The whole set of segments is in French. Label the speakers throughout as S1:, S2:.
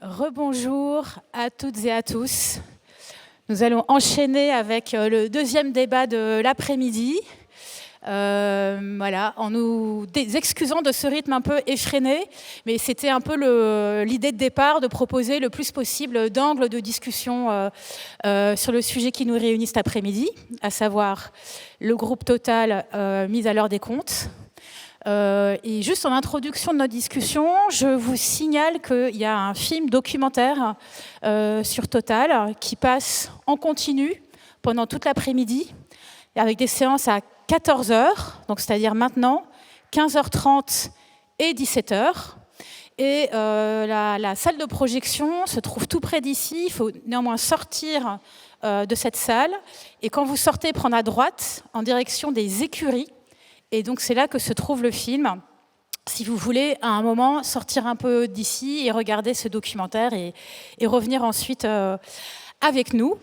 S1: Rebonjour à toutes et à tous. Nous allons enchaîner avec le deuxième débat de l'après-midi. Voilà, en nous excusant de ce rythme un peu effréné, mais c'était un peu l'idée de départ de proposer le plus possible d'angles de discussion sur le sujet qui nous réunit cet après-midi, à savoir le groupe Total mis à l'heure des comptes. Et juste en introduction de notre discussion, je vous signale qu'il y a un film documentaire sur Total qui passe en continu pendant toute l'après-midi, avec des séances à 14h, donc c'est-à-dire maintenant, 15h30 et 17h. Et la salle de projection se trouve tout près d'ici. Il faut néanmoins sortir de cette salle. Et quand vous sortez, prendre à droite en direction des écuries. Et donc c'est là que se trouve le film. Si vous voulez, à un moment, sortir un peu d'ici et regarder ce documentaire et revenir ensuite avec nous.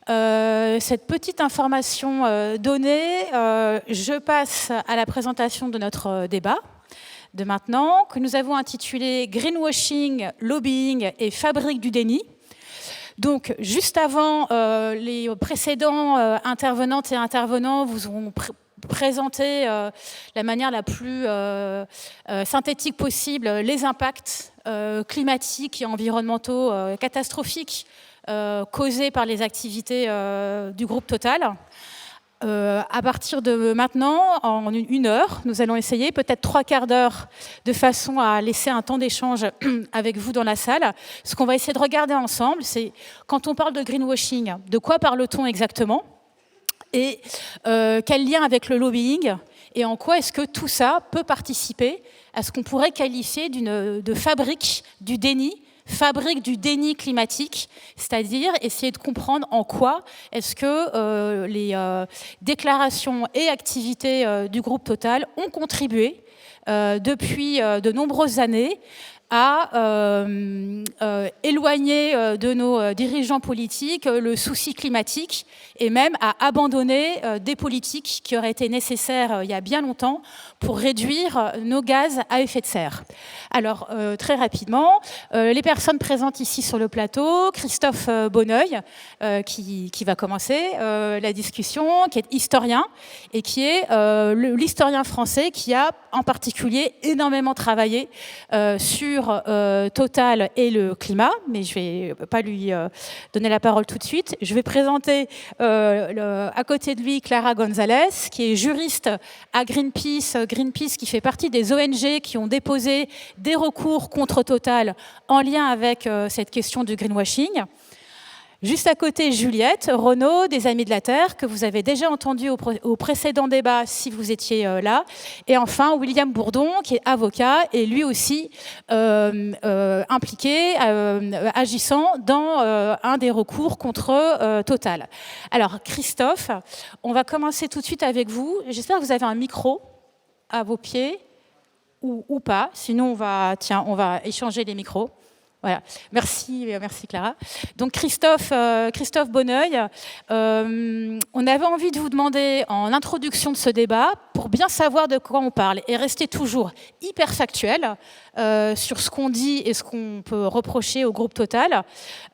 S1: Cette petite information donnée, je passe à la présentation de notre débat de maintenant, que nous avons intitulé « Greenwashing, lobbying et fabrique du déni ». Donc, juste avant, les précédents intervenantes et intervenants vous ont présenter la manière la plus synthétique possible les impacts climatiques et environnementaux catastrophiques causés par les activités du groupe Total. À partir de maintenant, en une heure, nous allons essayer, peut-être 3/4 d'heure, de façon à laisser un temps d'échange avec vous dans la salle. Ce qu'on va essayer de regarder ensemble, c'est quand on parle de greenwashing, de quoi parle-t-on exactement ? Et quel lien avec le lobbying et en quoi est-ce que tout ça peut participer à ce qu'on pourrait qualifier de fabrique du déni climatique, c'est-à-dire essayer de comprendre en quoi est-ce que les déclarations et activités du groupe Total ont contribué depuis de nombreuses années à éloigner de nos dirigeants politiques le souci climatique et même à abandonner des politiques qui auraient été nécessaires il y a bien longtemps pour réduire nos gaz à effet de serre. Alors, très rapidement, les personnes présentes ici sur le plateau, Christophe Bonneuil, qui va commencer la discussion, qui est historien et qui est l'historien français qui a en particulier énormément travaillé sur Total et le climat, mais je ne vais pas lui donner la parole tout de suite. Je vais présenter à côté de lui Clara Gonzalez, qui est juriste à Greenpeace qui fait partie des ONG qui ont déposé des recours contre Total en lien avec cette question du greenwashing. Juste à côté, Juliette Renaud, des Amis de la Terre, que vous avez déjà entendu au précédent débat si vous étiez là. Et enfin, William Bourdon, qui est avocat et lui aussi impliqué, agissant dans un des recours contre Total. Alors, Christophe, on va commencer tout de suite avec vous. J'espère que vous avez un micro à vos pieds ou pas. Sinon, on va échanger les micros. Voilà. Merci Clara. Donc Christophe Bonneuil, on avait envie de vous demander en introduction de ce débat, pour bien savoir de quoi on parle et rester toujours hyper factuel sur ce qu'on dit et ce qu'on peut reprocher au groupe Total,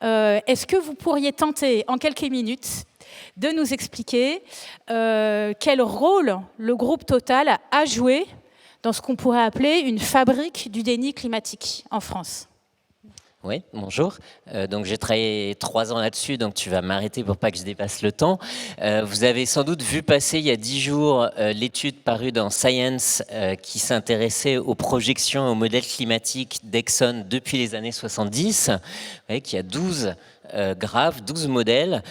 S1: est-ce que vous pourriez tenter en quelques minutes de nous expliquer quel rôle le groupe Total a joué dans ce qu'on pourrait appeler une fabrique du déni climatique en France ?
S2: Oui, bonjour. Donc j'ai travaillé 3 ans là-dessus, donc tu vas m'arrêter pour pas que je dépasse le temps. Vous avez sans doute vu passer il y a 10 jours l'étude parue dans Science qui s'intéressait aux projections et aux modèles climatiques d'Exxon depuis les années 70. Vous voyez qu'il y a 12 modèles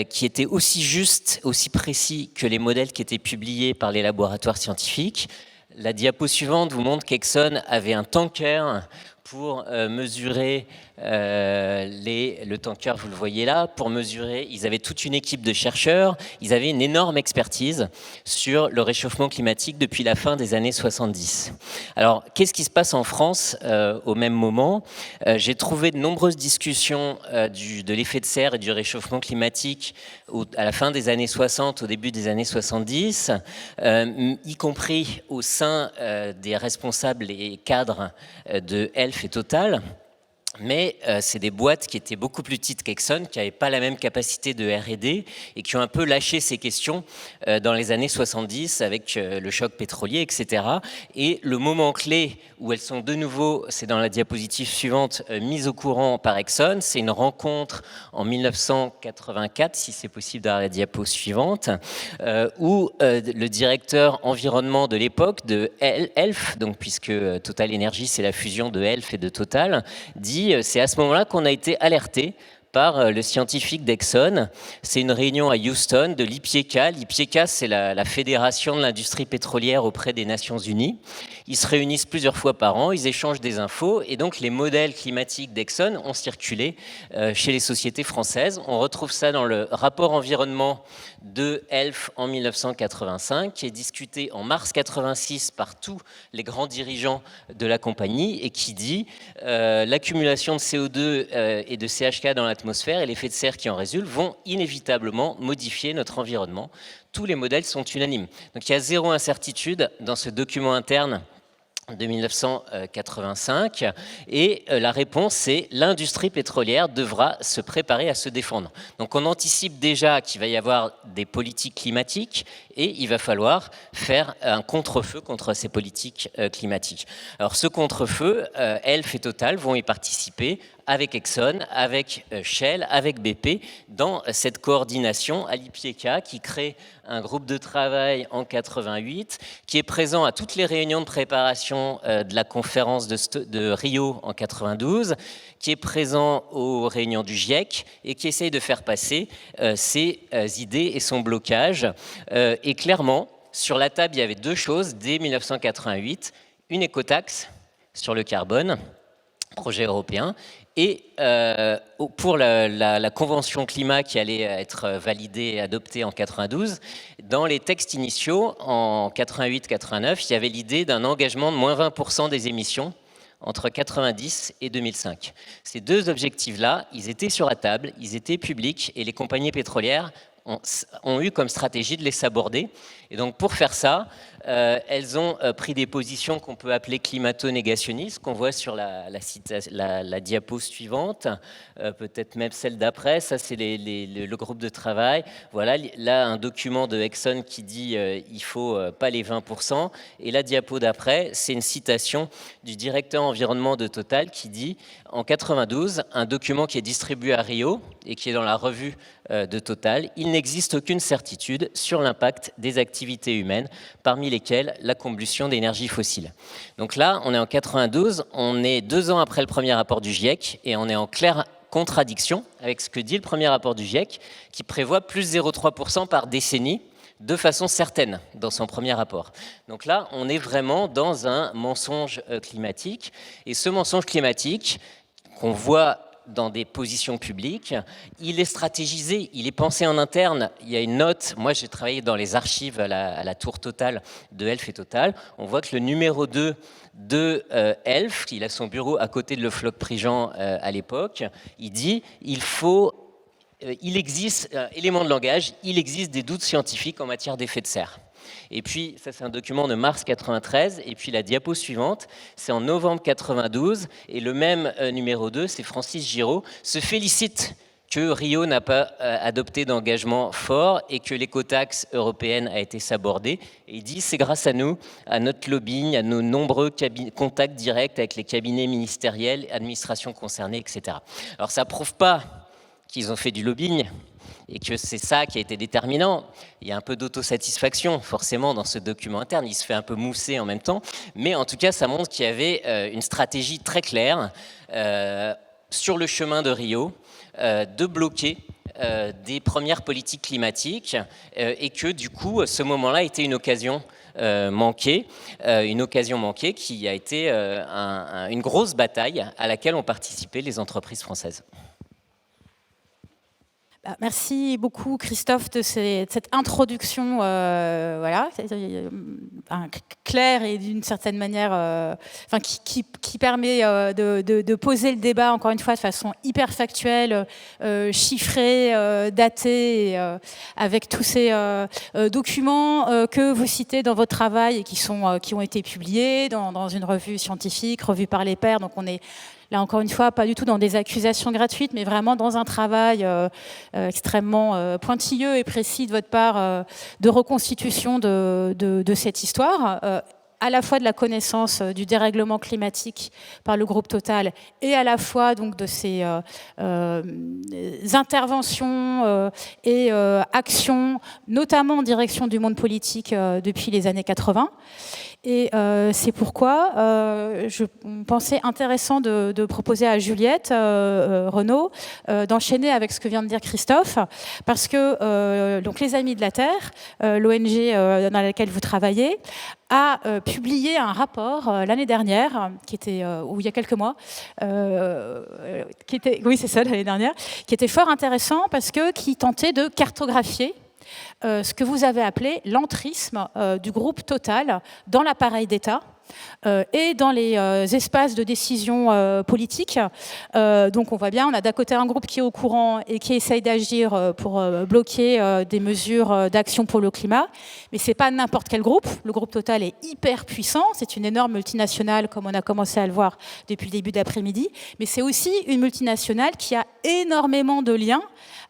S2: qui étaient aussi justes, aussi précis que les modèles qui étaient publiés par les laboratoires scientifiques. La diapo suivante vous montre qu'Exxon avait un tanker pour mesurer le tanker, vous le voyez là, pour mesurer, ils avaient toute une équipe de chercheurs, ils avaient une énorme expertise sur le réchauffement climatique depuis la fin des années 70. Alors, qu'est-ce qui se passe en France au même moment ? J'ai trouvé de nombreuses discussions de l'effet de serre et du réchauffement climatique à la fin des années 60, au début des années 70, y compris au sein des responsables et cadres de Elf et Total. Mais c'est des boîtes qui étaient beaucoup plus petites qu'Exxon, qui n'avaient pas la même capacité de R&D et qui ont un peu lâché ces questions dans les années 70 avec le choc pétrolier, etc. Et le moment clé où elles sont de nouveau, c'est dans la diapositive suivante, mises au courant par Exxon, c'est une rencontre en 1984, si c'est possible d'avoir la diapo suivante, où le directeur environnement de l'époque de Elf, donc puisque Total Energy c'est la fusion de Elf et de Total, dit c'est à ce moment-là qu'on a été alerté par le scientifique d'Exxon. C'est une réunion à Houston de l'IPIECA. L'IPIECA, c'est la fédération de l'industrie pétrolière auprès des Nations Unies. Ils se réunissent plusieurs fois par an, ils échangent des infos, et donc les modèles climatiques d'Exxon ont circulé chez les sociétés françaises. On retrouve ça dans le rapport environnement de Elf en 1985, qui est discuté en mars 86 par tous les grands dirigeants de la compagnie, et qui dit l'accumulation de CO2 et de CH4 dans l'atmosphère et l'effet de serre qui en résulte vont inévitablement modifier notre environnement. Tous les modèles sont unanimes. Donc il y a zéro incertitude dans ce document interne de 1985, et la réponse c'est l'industrie pétrolière devra se préparer à se défendre. Donc on anticipe déjà qu'il va y avoir des politiques climatiques et il va falloir faire un contre-feu contre ces politiques climatiques. Alors ce contre-feu, Elf et Total vont y participer avec Exxon, avec Shell, avec BP, dans cette coordination à l'IPIECA qui crée un groupe de travail en 88, qui est présent à toutes les réunions de préparation de la conférence de Rio en 92, qui est présent aux réunions du GIEC et qui essaye de faire passer ses idées et son blocage. Et clairement, sur la table, il y avait deux choses dès 1988, une écotaxe sur le carbone, projet européen, et pour la convention climat qui allait être validée et adoptée en 92, dans les textes initiaux, en 88-89, il y avait l'idée d'un engagement de moins 20% des émissions entre 90 et 2005. Ces deux objectifs-là, ils étaient sur la table, ils étaient publics, et les compagnies pétrolières ont eu comme stratégie de les saborder. Et donc pour faire ça, elles ont pris des positions qu'on peut appeler climato-négationnistes, qu'on voit sur la diapo suivante, peut-être même celle d'après. Ça, c'est le groupe de travail. Voilà, là, un document de Exxon qui dit il faut pas les 20%. Et la diapo d'après, c'est une citation du directeur environnement de Total qui dit, en 92, un document qui est distribué à Rio et qui est dans la revue de Total, il n'existe aucune certitude sur l'impact des activités humaines, parmi lesquelles la combustion d'énergie fossile. Donc là, on est en 92, on est 2 ans après le premier rapport du GIEC, et on est en claire contradiction avec ce que dit le premier rapport du GIEC, qui prévoit plus 0,3% par décennie, de façon certaine, dans son premier rapport. Donc là, on est vraiment dans un mensonge climatique, et ce mensonge climatique, qu'on voit dans des positions publiques, il est stratégisé, il est pensé en interne. Il y a une note, moi j'ai travaillé dans les archives à la tour Total de Elf et Total, on voit que le numéro 2 de Elf, il a son bureau à côté de Le Floch-Prigent à l'époque, il dit il existe, élément de langage, il existe des doutes scientifiques en matière d'effet de serre. Et puis, ça c'est un document de mars 93, et puis la diapo suivante, c'est en novembre 92, et le même numéro 2, c'est Francis Giraud, se félicite que Rio n'a pas adopté d'engagement fort et que l'écotaxe européenne a été sabordée. Et il dit c'est grâce à nous, à notre lobbying, à nos nombreux contacts directs avec les cabinets ministériels, administrations concernées, etc. Alors ça ne prouve pas qu'ils ont fait du lobbying, et que c'est ça qui a été déterminant. Il y a un peu d'autosatisfaction, forcément, dans ce document interne. Il se fait un peu mousser en même temps. Mais en tout cas, ça montre qu'il y avait une stratégie très claire sur le chemin de Rio de bloquer des premières politiques climatiques et que, du coup, ce moment-là était une occasion manquée qui a été une grosse bataille à laquelle ont participé les entreprises françaises.
S1: Merci beaucoup Christophe de cette introduction voilà, claire et d'une certaine manière qui permet de poser le débat encore une fois de façon hyper factuelle, chiffrée, datée, avec tous ces documents que vous citez dans votre travail et qui ont été publiés dans une revue scientifique, revue par les pairs. Donc on est Là, encore une fois, pas du tout dans des accusations gratuites, mais vraiment dans un travail extrêmement pointilleux et précis de votre part de reconstitution de cette histoire, à la fois de la connaissance du dérèglement climatique par le groupe Total et à la fois donc, de ces interventions et actions, notamment en direction du monde politique depuis les années 80. Et c'est pourquoi je pensais intéressant de proposer à Juliette Renaud d'enchaîner avec ce que vient de dire Christophe, parce que donc les Amis de la Terre, l'ONG dans laquelle vous travaillez, a publié un rapport l'année dernière, qui était, ou il y a quelques mois, oui c'est ça, l'année dernière, qui était fort intéressant parce que qui tentait de cartographier ce que vous avez appelé l'entrisme du groupe Total dans l'appareil d'État et dans les espaces de décision politique. Donc on voit bien, on a d'un côté un groupe qui est au courant et qui essaye d'agir pour bloquer des mesures d'action pour le climat, mais c'est pas n'importe quel groupe. Le groupe Total est hyper puissant, c'est une énorme multinationale comme on a commencé à le voir depuis le début d'après-midi, mais c'est aussi une multinationale qui a énormément de liens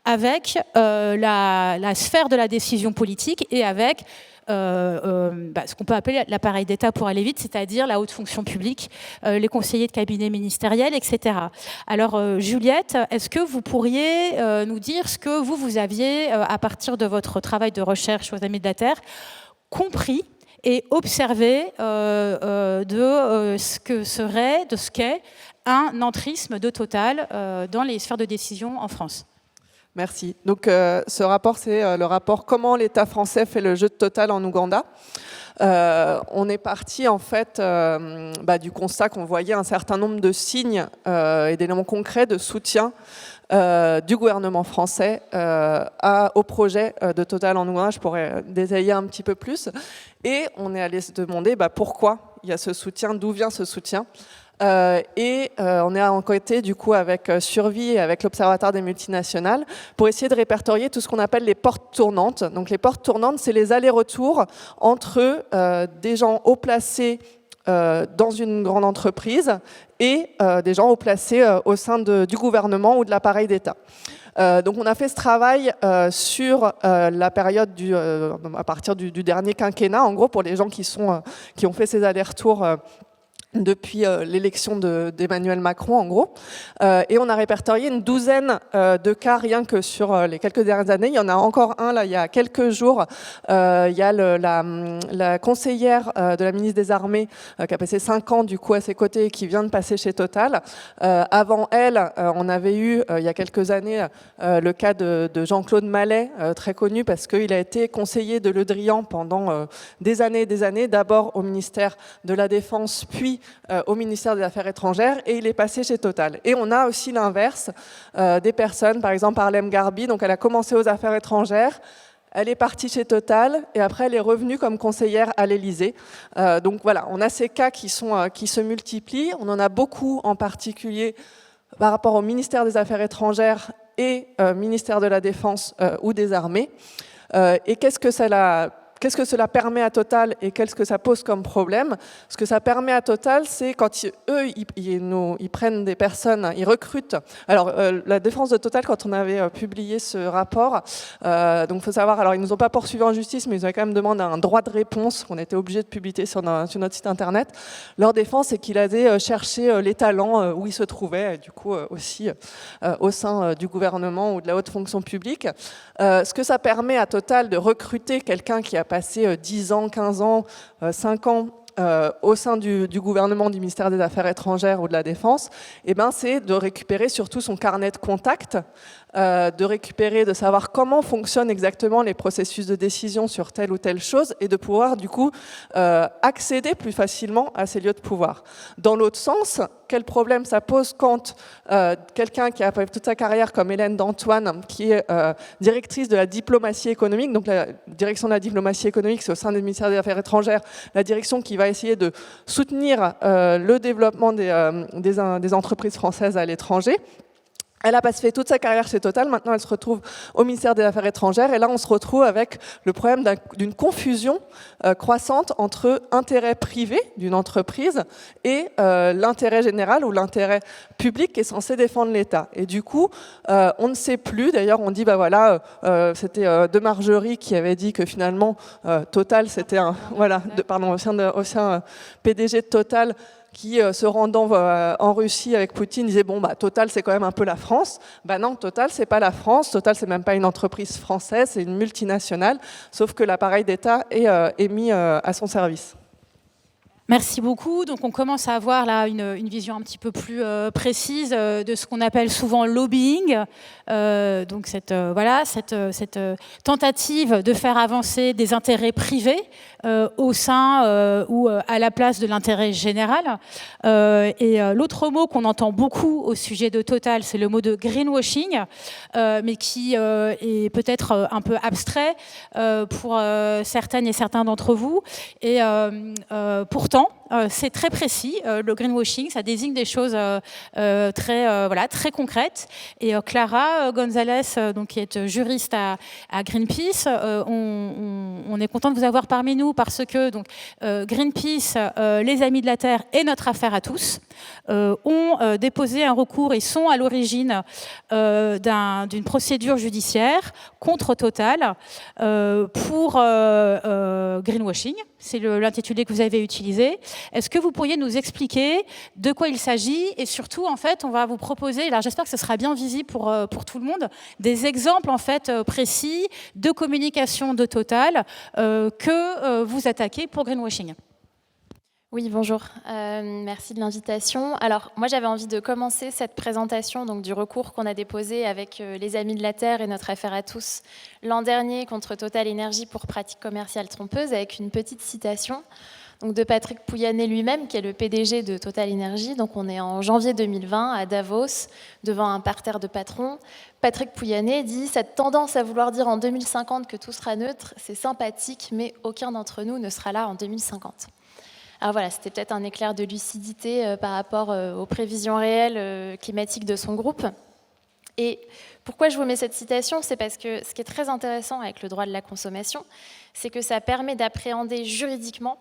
S1: avec la sphère de la décision politique et avec ce qu'on peut appeler l'appareil d'État pour aller vite, c'est-à-dire la haute fonction publique, les conseillers de cabinet ministériel, etc. Alors, Juliette, est-ce que vous pourriez nous dire ce que vous aviez, à partir de votre travail de recherche aux Amis de la Terre, compris et observé de ce qu'est un entrisme de Total dans les sphères de décision en France?
S3: Merci. Donc ce rapport, c'est le rapport « Comment l'État français fait le jeu de Total en Ouganda ». On est parti en fait du constat qu'on voyait un certain nombre de signes et d'éléments concrets de soutien du gouvernement français au projet de Total en Ouganda. Je pourrais détailler un petit peu plus. Et on est allé se demander pourquoi il y a ce soutien, d'où vient ce soutien. On est enquêté du coup avec Survie et avec l'Observatoire des multinationales pour essayer de répertorier tout ce qu'on appelle les portes tournantes. Donc les portes tournantes, c'est les allers-retours entre des gens haut placés dans une grande entreprise et des gens haut placés au sein du gouvernement ou de l'appareil d'État. Donc on a fait ce travail sur la période à partir du dernier quinquennat, en gros pour les gens qui ont fait ces allers-retours depuis l'élection d'Emmanuel Macron, en gros. Et on a répertorié une douzaine de cas rien que sur les quelques dernières années. Il y en a encore un, là, il y a quelques jours. Il y a la conseillère de la ministre des Armées qui a passé 5 ans, du coup, à ses côtés et qui vient de passer chez Total. Avant elle, on avait eu, il y a quelques années, le cas de Jean-Claude Mallet, très connu parce qu'il a été conseiller de Le Drian pendant des années, d'abord au ministère de la Défense, puis au ministère des Affaires étrangères, et il est passé chez Total. Et on a aussi l'inverse des personnes, par exemple Harlem Garbi, donc elle a commencé aux Affaires étrangères, elle est partie chez Total et après elle est revenue comme conseillère à l'Élysée. Donc voilà, on a ces cas qui se multiplient, on en a beaucoup en particulier par rapport au ministère des Affaires étrangères et ministère de la Défense ou des Armées. Et qu'est-ce que cela permet à Total et qu'est-ce que ça pose comme problème? Ce que ça permet à Total, c'est quand ils prennent des personnes, ils recrutent. Alors, la défense de Total, quand on avait publié ce rapport, donc il faut savoir, alors ils ne nous ont pas poursuivis en justice, mais ils ont quand même demandé un droit de réponse qu'on était obligé de publier sur notre site internet. Leur défense, c'est qu'il allait chercher les talents où ils se trouvaient, et du coup aussi au sein du gouvernement ou de la haute fonction publique. Ce que ça permet à Total de recruter quelqu'un qui a passé 10 ans, 15 ans, 5 ans au sein du gouvernement, du ministère des Affaires étrangères ou de la Défense, c'est de récupérer surtout son carnet de contacts, de savoir comment fonctionnent exactement les processus de décision sur telle ou telle chose et de pouvoir du coup accéder plus facilement à ces lieux de pouvoir. Dans l'autre sens, quel problème ça pose quand quelqu'un qui a fait toute sa carrière comme Hélène d'Antoine, qui est directrice de la diplomatie économique, donc la direction de la diplomatie économique, c'est au sein du ministère des Affaires étrangères, la direction qui va essayer de soutenir le développement des entreprises françaises à l'étranger. Elle a fait toute sa carrière chez Total, maintenant elle se retrouve au ministère des Affaires étrangères, et là on se retrouve avec le problème d'une confusion croissante entre intérêt privé d'une entreprise et l'intérêt général ou l'intérêt public qui est censé défendre l'État. Et du coup, on ne sait plus, d'ailleurs on dit, bah voilà, c'était De Margerie qui avait dit que finalement Total, c'était un, voilà, ancien PDG de Total, qui, se rendant en Russie avec Poutine, disait bon, bah, Total, c'est quand même un peu la France. Bah non, Total, c'est pas la France. Total, c'est même pas une entreprise française, c'est une multinationale, sauf que l'appareil d'État est mis à son service.
S1: Merci beaucoup. Donc on commence à avoir là une vision un petit peu plus précise de ce qu'on appelle souvent lobbying. Donc cette tentative de faire avancer des intérêts privés au sein ou à la place de l'intérêt général. Et l'autre mot qu'on entend beaucoup au sujet de Total, c'est le mot de greenwashing, mais qui est peut-être un peu abstrait pour certaines et certains d'entre vous. Et pourtant, c'est très précis. Le greenwashing, ça désigne des choses très concrètes. Et Clara Gonzalez, donc, qui est juriste à Greenpeace, on est content de vous avoir parmi nous parce que donc, Greenpeace, les Amis de la Terre et Notre Affaire à tous ont déposé un recours et sont à l'origine d'une procédure judiciaire contre Total pour greenwashing. C'est l'intitulé que vous avez utilisé. Est-ce que vous pourriez nous expliquer de quoi il s'agit? Et surtout, en fait, on va vous proposer, alors j'espère que ce sera bien visible pour tout le monde, des exemples en fait précis de communication de Total que vous attaquez pour greenwashing.
S4: Oui, bonjour. Merci de l'invitation. Alors, moi, j'avais envie de commencer cette présentation donc, du recours qu'on a déposé avec les Amis de la Terre et Notre Affaire à tous l'an dernier contre Total Énergie pour pratiques commerciales trompeuses avec une petite citation donc, de Patrick Pouyanné lui-même, qui est le PDG de Total Énergie. Donc, on est en janvier 2020 à Davos, devant un parterre de patrons. Patrick Pouyanné dit « Cette tendance à vouloir dire en 2050 que tout sera neutre, c'est sympathique, mais aucun d'entre nous ne sera là en 2050. » Alors voilà, c'était peut-être un éclair de lucidité par rapport aux prévisions réelles climatiques de son groupe. Et pourquoi je vous mets cette citation? C'est parce que ce qui est très intéressant avec le droit de la consommation, c'est que ça permet d'appréhender juridiquement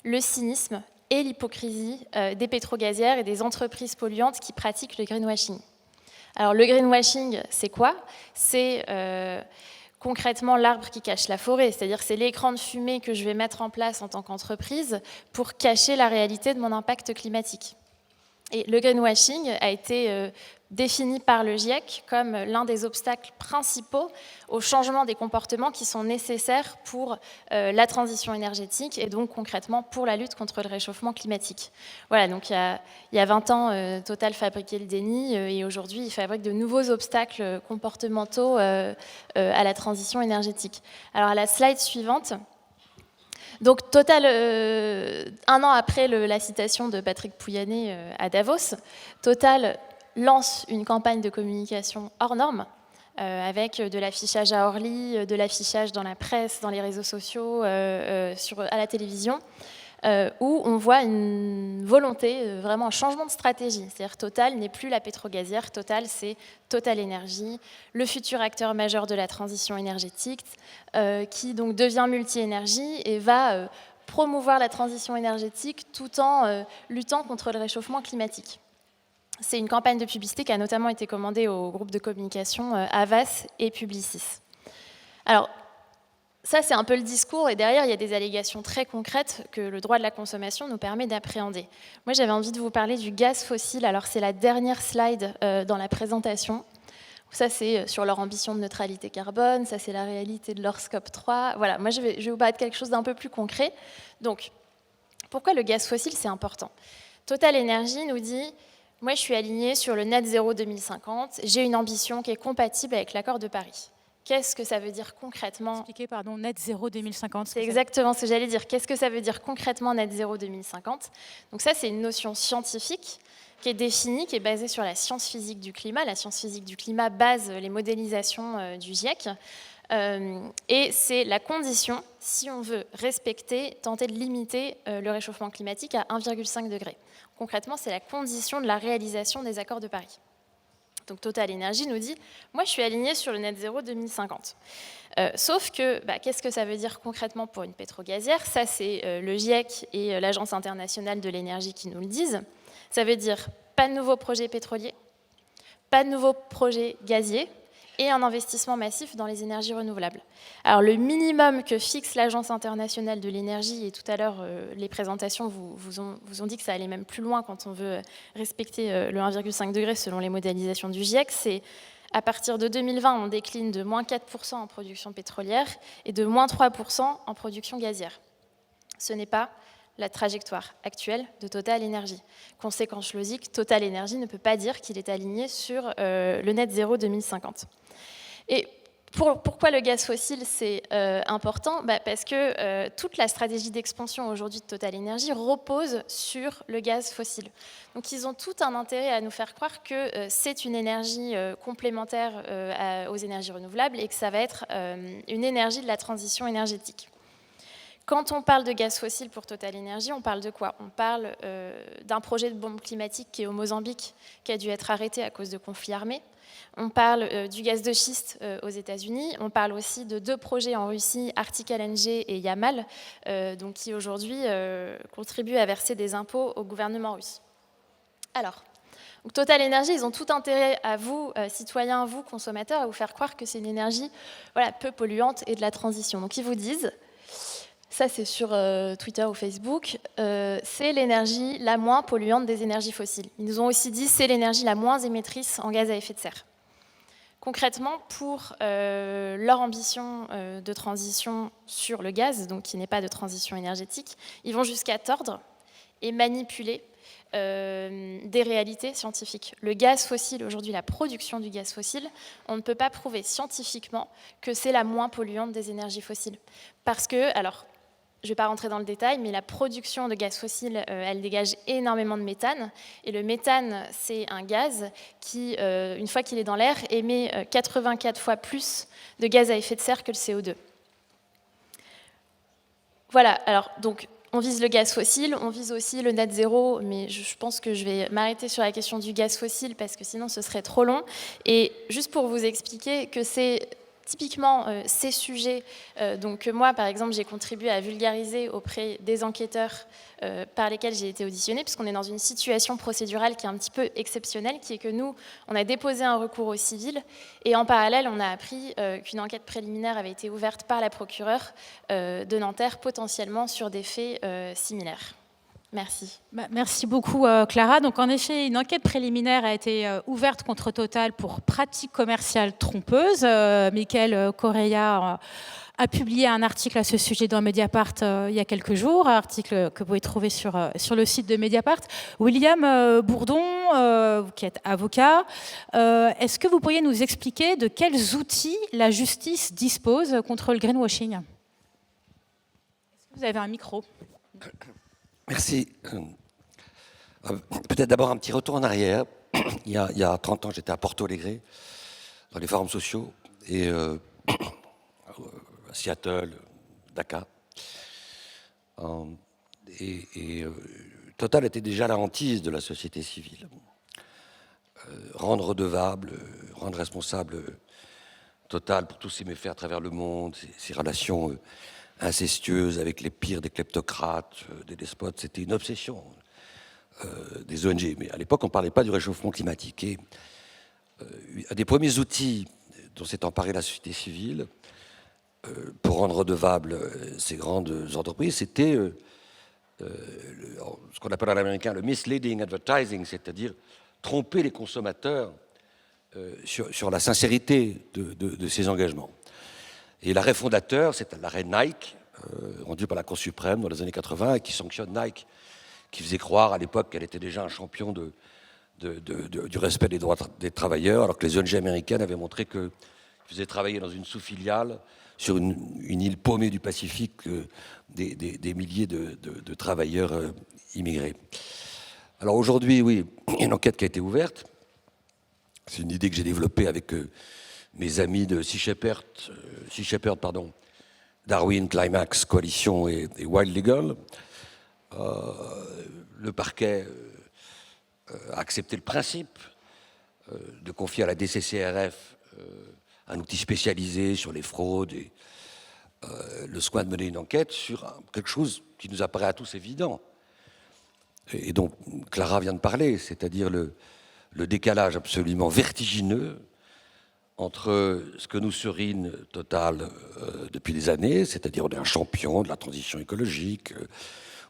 S4: le cynisme et l'hypocrisie des pétrogazières et des entreprises polluantes qui pratiquent le greenwashing. Alors le greenwashing, c'est quoi? C'est concrètement l'arbre qui cache la forêt, c'est-à-dire c'est l'écran de fumée que je vais mettre en place en tant qu'entreprise pour cacher la réalité de mon impact climatique. Et le greenwashing a été défini par le GIEC comme l'un des obstacles principaux au changement des comportements qui sont nécessaires pour la transition énergétique et donc concrètement pour la lutte contre le réchauffement climatique. Voilà, donc il y a 20 ans, Total fabriquait le déni et aujourd'hui, il fabrique de nouveaux obstacles comportementaux à la transition énergétique. Alors à la slide suivante, donc Total, un an après la citation de Patrick Pouyanné à Davos, Total lance une campagne de communication hors norme avec de l'affichage à Orly, de l'affichage dans la presse, dans les réseaux sociaux, à la télévision, où on voit une volonté, vraiment un changement de stratégie. C'est-à-dire Total n'est plus la pétrogazière, Total c'est Total Énergie, le futur acteur majeur de la transition énergétique, qui donc devient multi-énergie et va promouvoir la transition énergétique tout en luttant contre le réchauffement climatique. C'est une campagne de publicité qui a notamment été commandée au groupe de communication Havas et Publicis. Alors, ça, c'est un peu le discours, et derrière, il y a des allégations très concrètes que le droit de la consommation nous permet d'appréhender. Moi, j'avais envie de vous parler du gaz fossile. Alors, c'est la dernière slide dans la présentation. Ça, c'est sur leur ambition de neutralité carbone. Ça, c'est la réalité de leur scope 3. Voilà, moi, je vais vous parler de quelque chose d'un peu plus concret. Donc, pourquoi le gaz fossile, c'est important? Total Énergie nous dit... Moi, je suis alignée sur le net zéro 2050. J'ai une ambition qui est compatible avec l'accord de Paris. Qu'est-ce que ça veut dire concrètement?
S1: Expliquez, pardon, net zéro 2050.
S4: C'est exactement ce que j'allais dire. Qu'est-ce que ça veut dire concrètement net zéro 2050? Donc ça, c'est une notion scientifique qui est définie, qui est basée sur la science physique du climat. La science physique du climat base les modélisations du GIEC. Et c'est la condition, si on veut respecter, tenter de limiter le réchauffement climatique à 1,5 degré. Concrètement, c'est la condition de la réalisation des accords de Paris. Donc Total Energy nous dit « Moi, je suis aligné sur le net zéro 2050 ». Sauf que, qu'est-ce que ça veut dire concrètement pour une pétrogazière? Ça, c'est le GIEC et l'Agence internationale de l'énergie qui nous le disent. Ça veut dire pas de nouveaux projets pétroliers, pas de nouveaux projets gaziers et un investissement massif dans les énergies renouvelables. Alors, le minimum que fixe l'Agence internationale de l'énergie, et tout à l'heure, les présentations vous ont dit que ça allait même plus loin quand on veut respecter le 1,5 degré selon les modélisations du GIEC, c'est à partir de 2020, on décline de moins 4% en production pétrolière et de moins 3% en production gazière. Ce n'est pas la trajectoire actuelle de Total Energy. Conséquence logique, Total Energy ne peut pas dire qu'il est aligné sur le net zéro 2050. Et pourquoi le gaz fossile, c'est important? Parce que toute la stratégie d'expansion aujourd'hui de Total Energy repose sur le gaz fossile. Donc ils ont tout un intérêt à nous faire croire que c'est une énergie complémentaire aux énergies renouvelables et que ça va être une énergie de la transition énergétique. Quand on parle de gaz fossile pour Total Energy, on parle de quoi? On parle d'un projet de bombe climatique qui est au Mozambique, qui a dû être arrêté à cause de conflits armés. On parle du gaz de schiste aux États-Unis. On parle aussi de 2 projets en Russie, Arctic LNG et Yamal, donc qui aujourd'hui contribuent à verser des impôts au gouvernement russe. Alors, donc Total Energy, ils ont tout intérêt à vous, citoyens, vous, consommateurs, à vous faire croire que c'est une énergie peu polluante et de la transition. Donc ils vous disent, ça c'est sur Twitter ou Facebook, c'est l'énergie la moins polluante des énergies fossiles. Ils nous ont aussi dit, c'est l'énergie la moins émettrice en gaz à effet de serre. Concrètement, pour leur ambition de transition sur le gaz, donc qui n'est pas de transition énergétique, ils vont jusqu'à tordre et manipuler des réalités scientifiques. Le gaz fossile, aujourd'hui, la production du gaz fossile, on ne peut pas prouver scientifiquement que c'est la moins polluante des énergies fossiles. Parce que, alors, je ne vais pas rentrer dans le détail, mais la production de gaz fossile, elle dégage énormément de méthane. Et le méthane, c'est un gaz qui, une fois qu'il est dans l'air, émet 84 fois plus de gaz à effet de serre que le CO2. Voilà, alors, donc, on vise le gaz fossile, on vise aussi le net zéro, mais je pense que je vais m'arrêter sur la question du gaz fossile, parce que sinon, ce serait trop long. Et juste pour vous expliquer que c'est typiquement ces sujets, donc moi par exemple j'ai contribué à vulgariser auprès des enquêteurs par lesquels j'ai été auditionnée, puisqu'on est dans une situation procédurale qui est un petit peu exceptionnelle, qui est que nous, on a déposé un recours au civil, et en parallèle on a appris qu'une enquête préliminaire avait été ouverte par la procureure de Nanterre, potentiellement sur des faits similaires. Merci.
S1: Merci beaucoup Clara. Donc en effet, une enquête préliminaire a été ouverte contre Total pour pratiques commerciales trompeuses. Michael Correia a publié un article à ce sujet dans Mediapart il y a quelques jours, un article que vous pouvez trouver sur le site de Mediapart. William Bourdon, qui est avocat, est-ce que vous pourriez nous expliquer de quels outils la justice dispose contre le greenwashing? Est-ce que vous avez un micro?
S5: Merci. Peut-être d'abord un petit retour en arrière. Il y a 30 ans, j'étais à Porto Alegre, dans les forums sociaux, et à Seattle, Dakar. Total était déjà la hantise de la société civile. Rendre redevable, rendre responsable Total pour tous ses méfaits à travers le monde, ses relations incestueuse avec les pires des kleptocrates, des despotes, c'était une obsession des ONG. Mais à l'époque, on ne parlait pas du réchauffement climatique. Et un des premiers outils dont s'est emparée la société civile pour rendre redevables ces grandes entreprises, c'était ce qu'on appelle en américain le misleading advertising, c'est-à-dire tromper les consommateurs sur la sincérité de ces engagements. Et l'arrêt fondateur, c'est l'arrêt Nike, rendu par la Cour suprême dans les années 80, et qui sanctionne Nike, qui faisait croire à l'époque qu'elle était déjà un champion du respect des droits des travailleurs, alors que les ONG américaines avaient montré qu'ils faisaient travailler dans une sous-filiale sur une île paumée du Pacifique des milliers de travailleurs immigrés. Alors aujourd'hui, oui, il y a une enquête qui a été ouverte. C'est une idée que j'ai développée avec mes amis de Sea Shepherd, Darwin, Climax, Coalition et Wild Legal. Le parquet a accepté le principe de confier à la DCCRF un outil spécialisé sur les fraudes et le soin de mener une enquête sur quelque chose qui nous apparaît à tous évident et dont Clara vient de parler, c'est-à-dire le décalage absolument vertigineux entre ce que nous surine Total depuis des années, c'est-à-dire on est un champion de la transition écologique,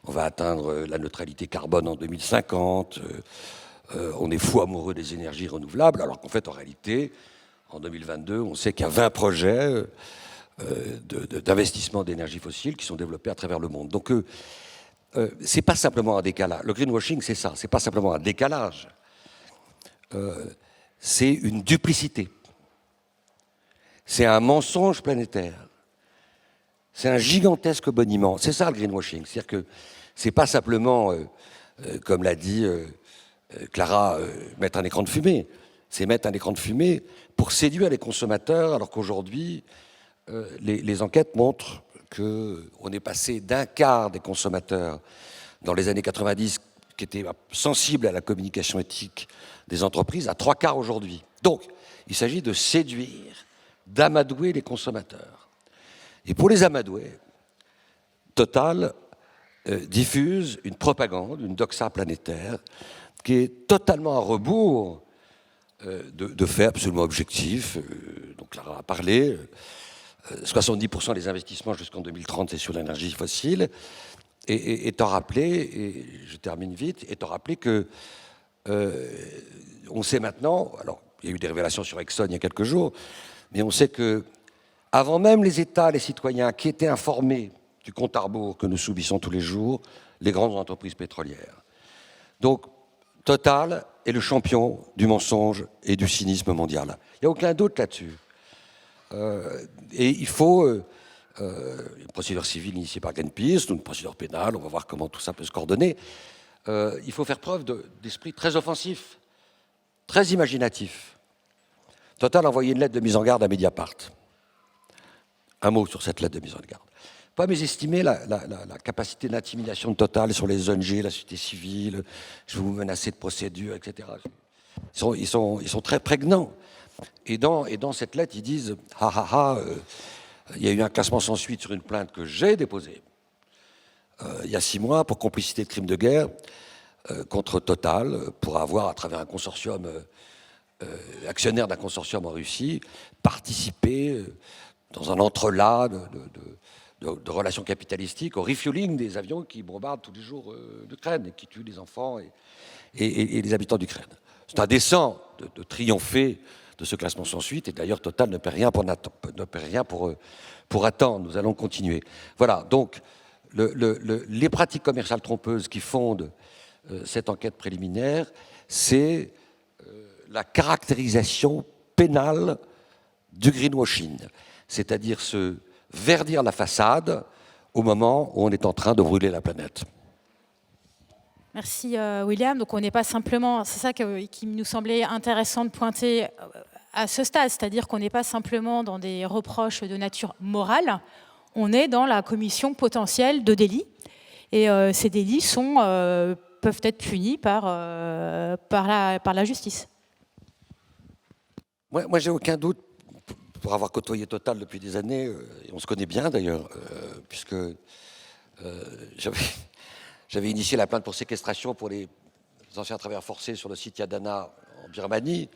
S5: on va atteindre la neutralité carbone en 2050, on est fou amoureux des énergies renouvelables, alors qu'en fait, en réalité, en 2022, on sait qu'il y a 20 projets d'investissement d'énergie fossile qui sont développés à travers le monde. Donc, c'est pas simplement un décalage. Le greenwashing, c'est ça. C'est pas simplement un décalage. C'est une duplicité. C'est un mensonge planétaire. C'est un gigantesque boniment. C'est ça le greenwashing. C'est-à-dire que c'est pas simplement, comme l'a dit Clara, mettre un écran de fumée. C'est mettre un écran de fumée pour séduire les consommateurs, alors qu'aujourd'hui, les enquêtes montrent qu'on est passé d'un quart des consommateurs dans les années 90 qui étaient sensibles à la communication éthique des entreprises à 3 quarts aujourd'hui. Donc, il s'agit de séduire, d'amadouer les consommateurs. Et pour les amadouer, Total diffuse une propagande, une doxa planétaire, qui est totalement à rebours de faits absolument objectifs. Donc Clara a parlé. 70% des investissements jusqu'en 2030, c'est sur l'énergie fossile. Et t'en rappeler, et je termine vite, et t'en rappeler que on sait maintenant, alors il y a eu des révélations sur Exxon il y a quelques jours, mais on sait que avant même les États, les citoyens qui étaient informés du compte à rebours que nous subissons tous les jours, les grandes entreprises pétrolières. Donc, Total est le champion du mensonge et du cynisme mondial. Il n'y a aucun doute là-dessus. Et il faut une procédure civile initiée par Greenpeace, ou une procédure pénale, on va voir comment tout ça peut se coordonner. Il faut faire preuve d'esprit très offensif, très imaginatif. Total a envoyé une lettre de mise en garde à Mediapart. Un mot sur cette lettre de mise en garde. Pas mésestimer la capacité d'intimidation de Total sur les ONG, la société civile, je vais vous menacer de procédure, etc. Ils sont très prégnants. Et dans cette lettre, ils disent « il y a eu un classement sans suite sur une plainte que j'ai déposée il y a 6 mois pour complicité de crimes de guerre contre Total, pour avoir, à travers un consortium, actionnaire d'un consortium en Russie, participé dans un entrelac de relations capitalistiques au refueling des avions qui bombardent tous les jours l'Ukraine et qui tuent les enfants et les habitants d'Ukraine. C'est indécent de triompher de ce classement sans suite, et d'ailleurs Total ne paie rien pour attendre. Nous allons continuer. Voilà, donc les pratiques commerciales trompeuses qui fondent cette enquête préliminaire, c'est la caractérisation pénale du greenwashing, c'est-à-dire se verdir la façade au moment où on est en train de brûler la planète.
S1: Merci William. Donc on n'est pas simplement, c'est ça qui nous semblait intéressant de pointer à ce stade, c'est-à-dire qu'on n'est pas simplement dans des reproches de nature morale, on est dans la commission potentielle de délits, et ces délits peuvent être punis par la justice.
S5: Moi j'ai aucun doute, pour avoir côtoyé Total depuis des années, et on se connaît bien d'ailleurs, puisque j'avais initié la plainte pour séquestration pour les anciens travailleurs forcés sur le site Yadana en Birmanie,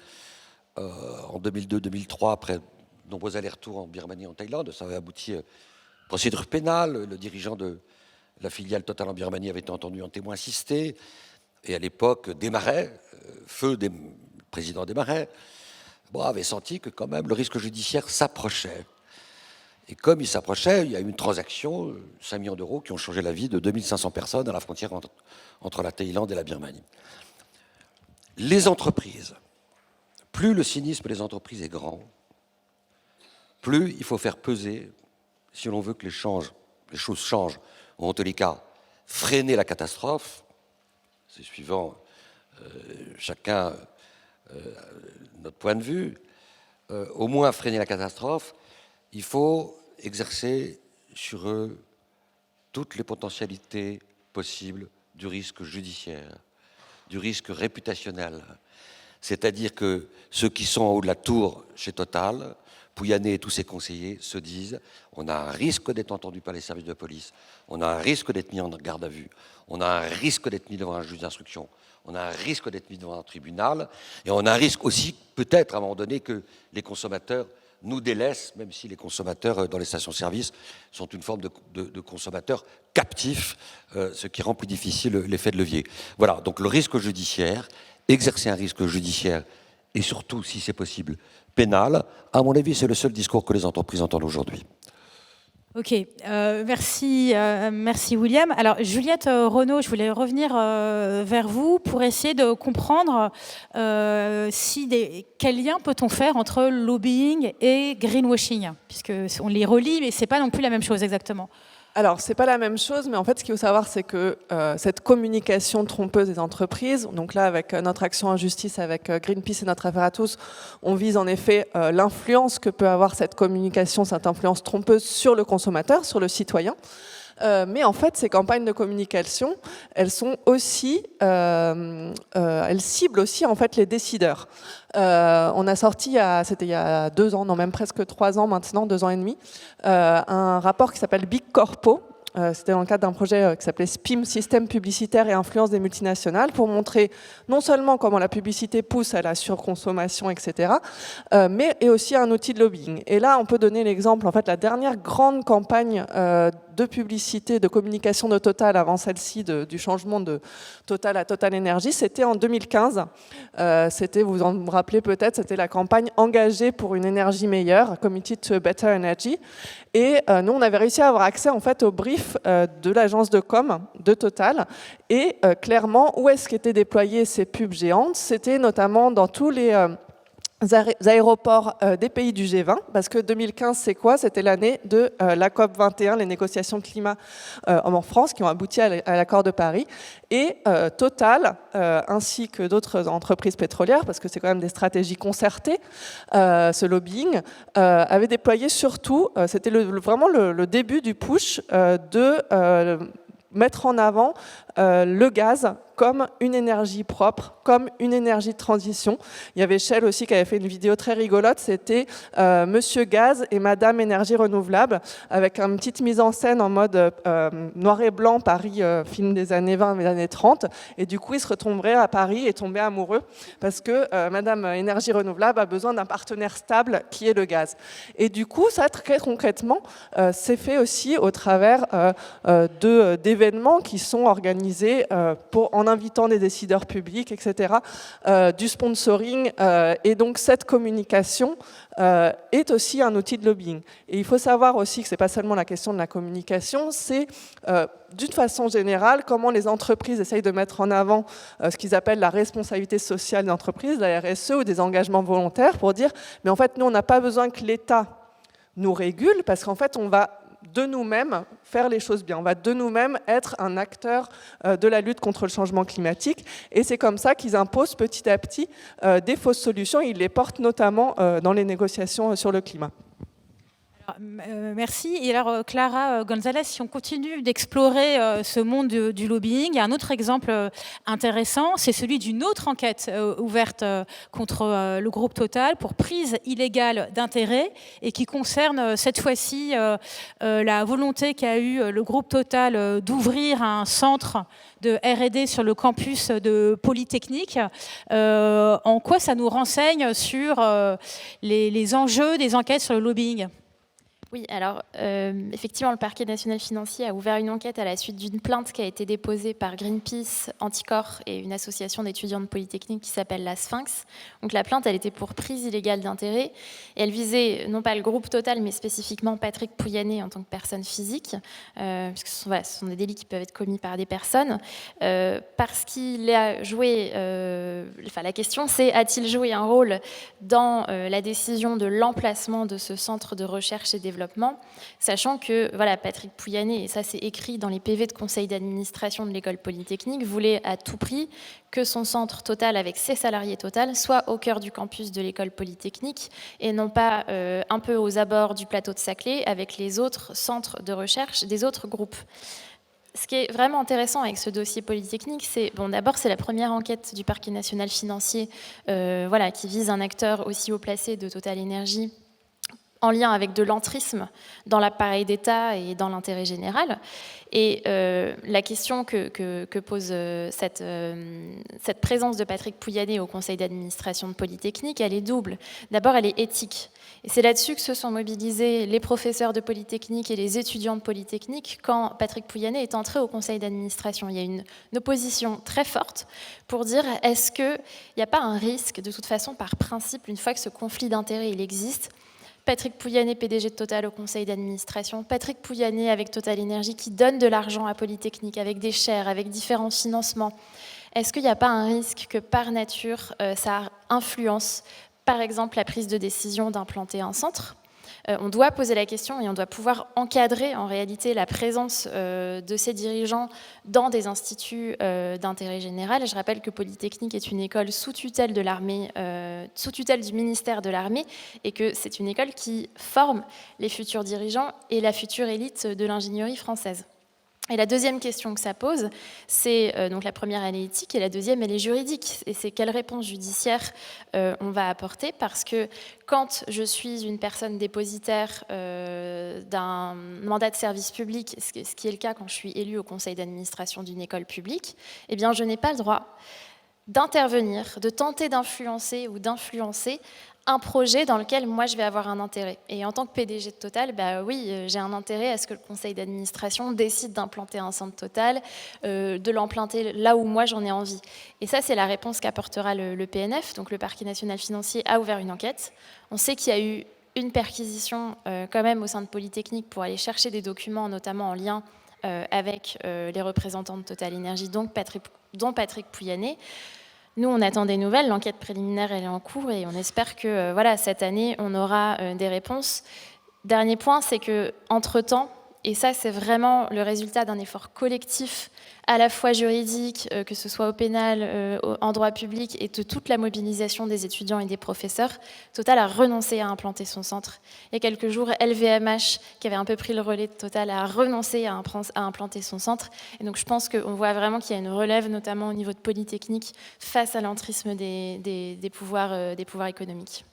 S5: en 2002-2003, après de nombreux allers-retours en Birmanie et en Thaïlande. Ça avait abouti à une procédure pénale. Le dirigeant de la filiale Total en Birmanie avait été entendu en témoin assisté. Et à l'époque, Desmarais, président Desmarais, avait senti que quand même le risque judiciaire s'approchait. Et comme il s'approchait, il y a eu une transaction, 5 millions d'euros, qui ont changé la vie de 2500 personnes à la frontière entre la Thaïlande et la Birmanie. Les entreprises, plus le cynisme des entreprises est grand, plus il faut faire peser, si l'on veut que les choses changent, ou en tous les cas, freiner la catastrophe, c'est suivant chacun notre point de vue, au moins freiner la catastrophe, il faut exercer sur eux toutes les potentialités possibles du risque judiciaire, du risque réputationnel. C'est-à-dire que ceux qui sont en haut de la tour chez Total, Pouyanné et tous ses conseillers se disent on a un risque d'être entendu par les services de police, on a un risque d'être mis en garde à vue, on a un risque d'être mis devant un juge d'instruction, on a un risque d'être mis devant un tribunal, et on a un risque aussi, peut-être à un moment donné, que les consommateurs nous délaissent, même si les consommateurs dans les stations-service sont une forme de consommateurs captifs, ce qui rend plus difficile l'effet de levier. Voilà, donc le risque judiciaire, exercer un risque judiciaire, et surtout, si c'est possible, pénal, à mon avis, c'est le seul discours que les entreprises entendent aujourd'hui.
S1: Ok, merci William. Alors Juliette Renaud, je voulais revenir vers vous pour essayer de comprendre quel lien peut-on faire entre lobbying et greenwashing, puisque on les relie, mais c'est pas non plus la même chose exactement.
S3: Alors, c'est pas la même chose, mais en fait, ce qu'il faut savoir, c'est que cette communication trompeuse des entreprises, donc là, avec notre action en justice, avec Greenpeace et notre affaire à tous, on vise en effet l'influence que peut avoir cette communication, cette influence trompeuse sur le consommateur, sur le citoyen. Mais en fait, ces campagnes de communication, elles sont aussi, elles ciblent aussi en fait les décideurs. On a sorti, c'était il y a 2 ans, non même presque 3 ans maintenant, 2 ans et demi, un rapport qui s'appelle Big Corpo. C'était dans le cadre d'un projet qui s'appelait SPIM, Système publicitaire et influence des multinationales, pour montrer non seulement comment la publicité pousse à la surconsommation, etc., mais est aussi un outil de lobbying. Et là, on peut donner l'exemple, en fait, la dernière grande campagne de publicité, de communication de Total avant celle-ci, du changement de Total à Total Energy, c'était en 2015. C'était, vous en rappelez peut-être, c'était la campagne engagée pour une énergie meilleure, Committed to a Better Energy. Et nous, on avait réussi à avoir accès en fait au brief de l'agence de com de Total. Et clairement, où est-ce qu'étaient déployées ces pubs géantes? C'était notamment dans tous les aéroports des pays du G20, parce que 2015, c'est quoi? C'était l'année de la COP21, les négociations climat en France, qui ont abouti à l'accord de Paris. Et Total, ainsi que d'autres entreprises pétrolières, parce que c'est quand même des stratégies concertées, ce lobbying, avait déployé surtout, c'était vraiment le début du push de mettre en avant le gaz comme une énergie propre, comme une énergie de transition. Il y avait Shell aussi qui avait fait une vidéo très rigolote, c'était Monsieur Gaz et Madame Énergie Renouvelable, avec une petite mise en scène en mode noir et blanc, Paris, film des années 20, des années 30, et du coup ils se retomberaient à Paris et tombaient amoureux, parce que Madame Énergie Renouvelable a besoin d'un partenaire stable qui est le gaz. Et du coup, ça, très concrètement, c'est fait aussi au travers d'événements qui sont organisés en invitant des décideurs publics, etc., du sponsoring. Et donc, cette communication est aussi un outil de lobbying. Et il faut savoir aussi que ce n'est pas seulement la question de la communication, c'est d'une façon générale comment les entreprises essayent de mettre en avant ce qu'ils appellent la responsabilité sociale d'entreprise, la RSE, ou des engagements volontaires, pour dire, mais en fait, nous, on n'a pas besoin que l'État nous régule, parce qu'en fait, on va de nous-mêmes faire les choses bien. On va de nous-mêmes être un acteur de la lutte contre le changement climatique. Et c'est comme ça qu'ils imposent petit à petit des fausses solutions. Ils les portent notamment dans les négociations sur le climat.
S1: Merci. Et alors, Clara Gonzalez, si on continue d'explorer ce monde du lobbying, il y a un autre exemple intéressant, c'est celui d'une autre enquête ouverte contre le groupe Total pour prise illégale d'intérêt et qui concerne cette fois-ci la volonté qu'a eu le groupe Total d'ouvrir un centre de R&D sur le campus de Polytechnique. En quoi ça nous renseigne sur les enjeux des enquêtes sur le lobbying ?
S4: Oui, alors effectivement, le parquet national financier a ouvert une enquête à la suite d'une plainte qui a été déposée par Greenpeace, Anticor et une association d'étudiants de Polytechnique qui s'appelle la Sphinx. Donc la plainte, elle était pour prise illégale d'intérêt et elle visait non pas le groupe Total, mais spécifiquement Patrick Pouyanné en tant que personne physique, puisque ce sont des délits qui peuvent être commis par des personnes, parce qu'il a joué, la question c'est, a-t-il joué un rôle dans la décision de l'emplacement de ce centre de recherche et développement, sachant que Patrick Pouyanné, et ça c'est écrit dans les PV de conseil d'administration de l'école Polytechnique, voulait à tout prix que son centre Total avec ses salariés Total soit au cœur du campus de l'école Polytechnique et non pas un peu aux abords du plateau de Saclay avec les autres centres de recherche des autres groupes. ce qui est vraiment intéressant avec ce dossier Polytechnique, c'est, bon, d'abord, c'est la première enquête du parquet national financier qui vise un acteur aussi haut placé de Total Energy en lien avec de l'entrisme dans l'appareil d'État et dans l'intérêt général. Et la question que pose cette présence de Patrick Pouyanné au conseil d'administration de Polytechnique, elle est double. D'abord, elle est éthique. Et c'est là-dessus que se sont mobilisés les professeurs de Polytechnique et les étudiants de Polytechnique quand Patrick Pouyanné est entré au conseil d'administration. Il y a une opposition très forte pour dire est-ce qu'il n'y a pas un risque, de toute façon, par principe, une fois que ce conflit d'intérêts il existe, Patrick Pouyanné, PDG de Total au conseil d'administration, Patrick Pouyanné avec Total Energy qui donne de l'argent à Polytechnique avec des shares, avec différents financements. Est-ce qu'il n'y a pas un risque que par nature, ça influence, par exemple, la prise de décision d'implanter un centre ? On doit poser la question et on doit pouvoir encadrer en réalité la présence de ces dirigeants dans des instituts d'intérêt général. Je rappelle que Polytechnique est une école sous tutelle de l'armée, sous tutelle du ministère de l'Armée, et que c'est une école qui forme les futurs dirigeants et la future élite de l'ingénierie française. Et la deuxième question que ça pose, c'est donc la première, elle est éthique, et la deuxième, elle est juridique. Et c'est quelle réponse judiciaire on va apporter, parce que quand je suis une personne dépositaire d'un mandat de service public, ce qui est le cas quand je suis élue au conseil d'administration d'une école publique, eh bien, je n'ai pas le droit d'intervenir, de tenter d'influencer ou d'influencer un projet dans lequel moi je vais avoir un intérêt. Et en tant que PDG de Total, j'ai un intérêt à ce que le conseil d'administration décide d'implanter un centre Total, de l'implanter là où moi j'en ai envie. Et ça, c'est la réponse qu'apportera le PNF. Donc le parquet national financier a ouvert une enquête. On sait qu'il y a eu une perquisition quand même au sein de Polytechnique pour aller chercher des documents, notamment en lien avec les représentants de Total Energy, dont Patrick Pouyanné. Nous, on attend des nouvelles, l'enquête préliminaire elle est en cours et on espère que cette année, on aura des réponses. Dernier point, c'est qu'entre-temps, et ça c'est vraiment le résultat d'un effort collectif, à la fois juridique, que ce soit au pénal, en droit public, et de toute la mobilisation des étudiants et des professeurs, Total a renoncé à implanter son centre. Il y a quelques jours, LVMH, qui avait un peu pris le relais de Total, a renoncé à implanter son centre. Et donc je pense qu'on voit vraiment qu'il y a une relève, notamment au niveau de Polytechnique, face à l'entrisme des pouvoirs économiques.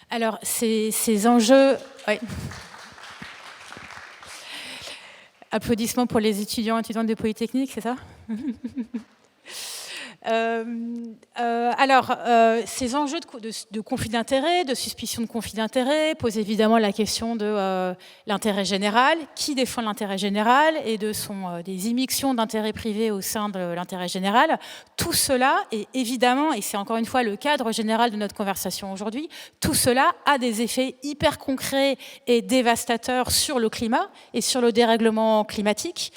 S1: Alors, ces enjeux... Oui. Applaudissements pour les étudiantes de Polytechnique, c'est ça ? Ces enjeux de conflit d'intérêts, de suspicion de conflit d'intérêts, posent évidemment la question de l'intérêt général, qui défend l'intérêt général et des immixtions d'intérêts privés au sein de l'intérêt général. Tout cela est évidemment, et c'est encore une fois le cadre général de notre conversation aujourd'hui, tout cela a des effets hyper concrets et dévastateurs sur le climat et sur le dérèglement climatique.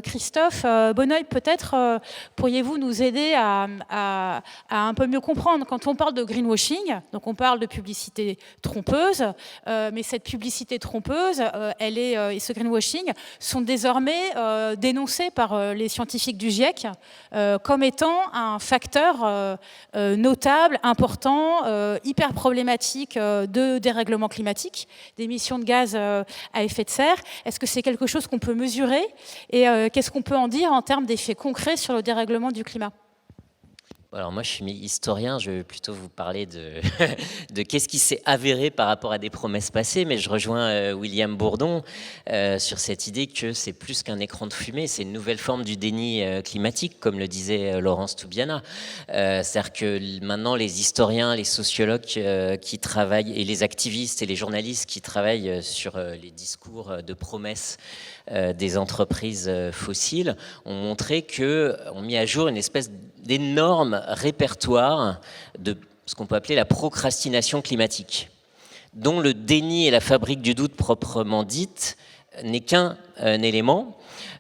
S1: Christophe Bonneuil, peut-être pourriez-vous nous aider à un peu mieux comprendre quand on parle de greenwashing, donc on parle de publicité trompeuse, mais cette publicité trompeuse et ce greenwashing sont désormais dénoncés par les scientifiques du GIEC comme étant un facteur notable, important, hyper problématique de dérèglement climatique, d'émissions de gaz à effet de serre. Est-ce que c'est quelque chose qu'on peut mesurer et qu'est-ce qu'on peut en dire en termes d'effets concrets sur le dérèglement du climat?
S2: Alors moi, je suis historien, je vais plutôt vous parler de qu'est-ce qui s'est avéré par rapport à des promesses passées, mais je rejoins William Bourdon sur cette idée que c'est plus qu'un écran de fumée, c'est une nouvelle forme du déni climatique, comme le disait Laurence Toubiana. C'est-à-dire que maintenant, les historiens, les sociologues qui travaillent, et les activistes et les journalistes qui travaillent sur les discours de promesses des entreprises fossiles ont mis à jour une espèce d'énorme répertoire de ce qu'on peut appeler la procrastination climatique, dont le déni et la fabrique du doute proprement dite n'est qu'un élément.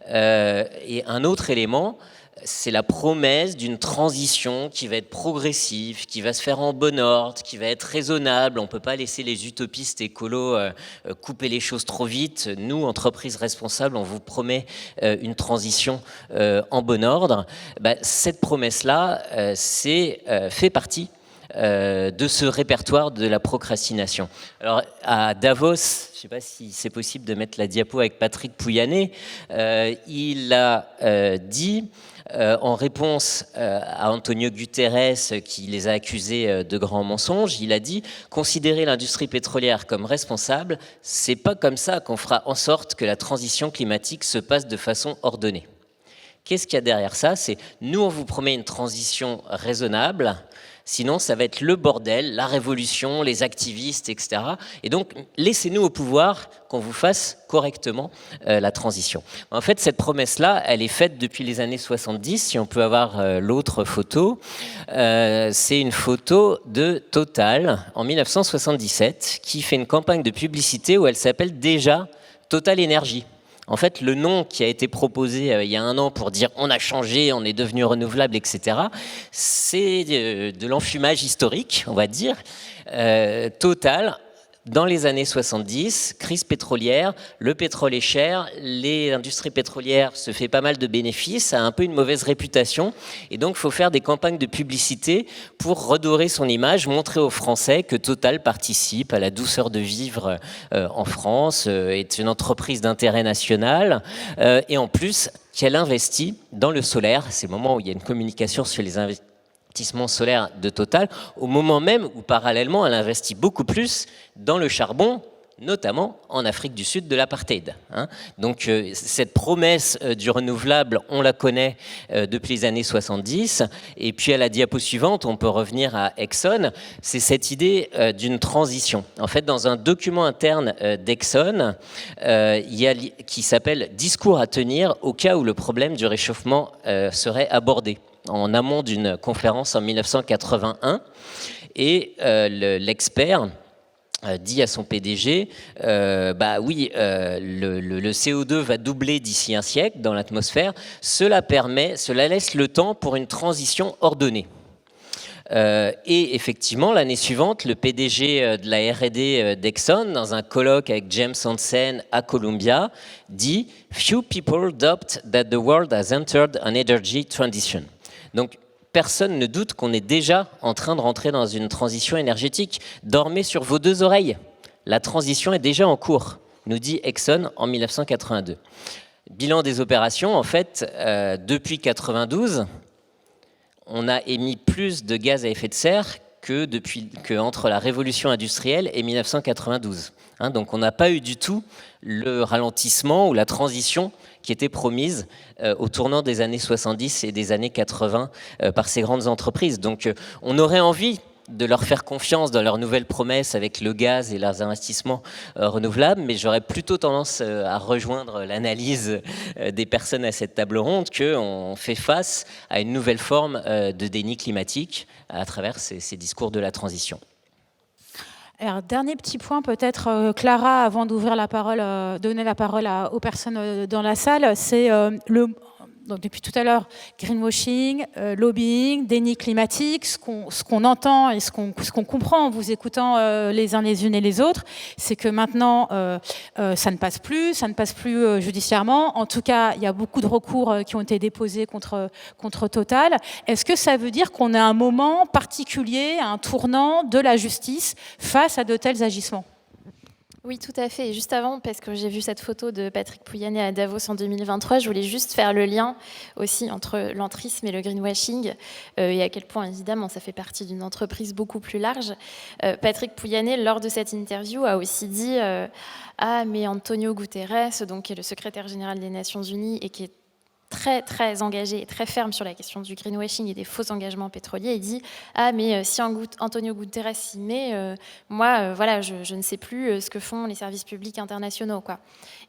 S2: Et un autre élément, c'est la promesse d'une transition qui va être progressive, qui va se faire en bon ordre, qui va être raisonnable. On ne peut pas laisser les utopistes écolos couper les choses trop vite. Nous, entreprises responsables, on vous promet une transition en bon ordre. Cette promesse-là, fait partie de ce répertoire de la procrastination. Alors, à Davos, je ne sais pas si c'est possible de mettre la diapo avec Patrick Pouyanné, il a dit, en réponse à Antonio Guterres qui les a accusés de grands mensonges, il a dit « Considérer l'industrie pétrolière comme responsable, c'est pas comme ça qu'on fera en sorte que la transition climatique se passe de façon ordonnée. » Qu'est-ce qu'il y a derrière ça? C'est nous, on vous promet une transition raisonnable, sinon ça va être le bordel, la révolution, les activistes, etc. Et donc, laissez-nous au pouvoir qu'on vous fasse correctement la transition. En fait, cette promesse-là, elle est faite depuis les années 70. Si on peut avoir l'autre photo, c'est une photo de Total en 1977 qui fait une campagne de publicité où elle s'appelle déjà Total Énergie. En fait, le nom qui a été proposé il y a un an pour dire on a changé, on est devenu renouvelable, etc., c'est de l'enfumage historique, on va dire. Total, dans les années 70, crise pétrolière, le pétrole est cher, l'industrie pétrolière se fait pas mal de bénéfices, a un peu une mauvaise réputation, et donc il faut faire des campagnes de publicité pour redorer son image, montrer aux Français que Total participe à la douceur de vivre en France, est une entreprise d'intérêt national, et en plus qu'elle investit dans le solaire. C'est le moment où il y a une communication sur les investissements solaire de Total, au moment même où parallèlement elle investit beaucoup plus dans le charbon, notamment en Afrique du Sud de l'apartheid. Donc cette promesse du renouvelable, on la connaît depuis les années 70. Et puis à la diapo suivante, on peut revenir à Exxon, c'est cette idée d'une transition. En fait, dans un document interne d'Exxon, qui s'appelle « Discours à tenir au cas où le problème du réchauffement serait abordé », en amont d'une conférence en 1981, et l'expert dit à son PDG, bah oui, le CO2 va doubler d'ici un siècle dans l'atmosphère, cela laisse le temps pour une transition ordonnée. Et effectivement, l'année suivante, le PDG de la R&D d'Exxon, dans un colloque avec James Hansen à Columbia, dit « Few people doubt that the world has entered an energy transition ». Donc, personne ne doute qu'on est déjà en train de rentrer dans une transition énergétique. Dormez sur vos deux oreilles. La transition est déjà en cours, nous dit Exxon en 1982. Bilan des opérations, en fait, depuis 1992, on a émis plus de gaz à effet de serre entre la révolution industrielle et 1992. Donc on n'a pas eu du tout le ralentissement ou la transition qui était promise au tournant des années 70 et des années 80 par ces grandes entreprises. Donc on aurait envie de leur faire confiance dans leurs nouvelles promesses avec le gaz et leurs investissements renouvelables, mais j'aurais plutôt tendance à rejoindre l'analyse des personnes à cette table ronde qu'on fait face à une nouvelle forme de déni climatique à travers ces discours de la transition.
S1: Alors, dernier petit point peut-être, Clara, avant d'ouvrir la parole, donner la parole aux personnes dans la salle, c'est donc depuis tout à l'heure, greenwashing, lobbying, déni climatique, ce qu'on entend et ce qu'on comprend en vous écoutant les uns les unes et les autres, c'est que maintenant, ça ne passe plus judiciairement. En tout cas, il y a beaucoup de recours qui ont été déposés contre Total. Est-ce que ça veut dire qu'on est à un moment particulier, un tournant de la justice face à de tels agissements ?
S4: Oui, tout à fait. Et juste avant, parce que j'ai vu cette photo de Patrick Pouyanné à Davos en 2023, je voulais juste faire le lien aussi entre l'entrisme et le greenwashing et à quel point, évidemment, ça fait partie d'une entreprise beaucoup plus large. Patrick Pouyanné, lors de cette interview, a aussi dit « Ah, mais Antonio Guterres, donc, qui est le secrétaire général des Nations Unies et qui est très, très engagé et très ferme sur la question du greenwashing et des faux engagements pétroliers. Il dit « Ah, mais si Antonio Guterres s'y met, moi, voilà, je ne sais plus ce que font les services publics internationaux. » quoi.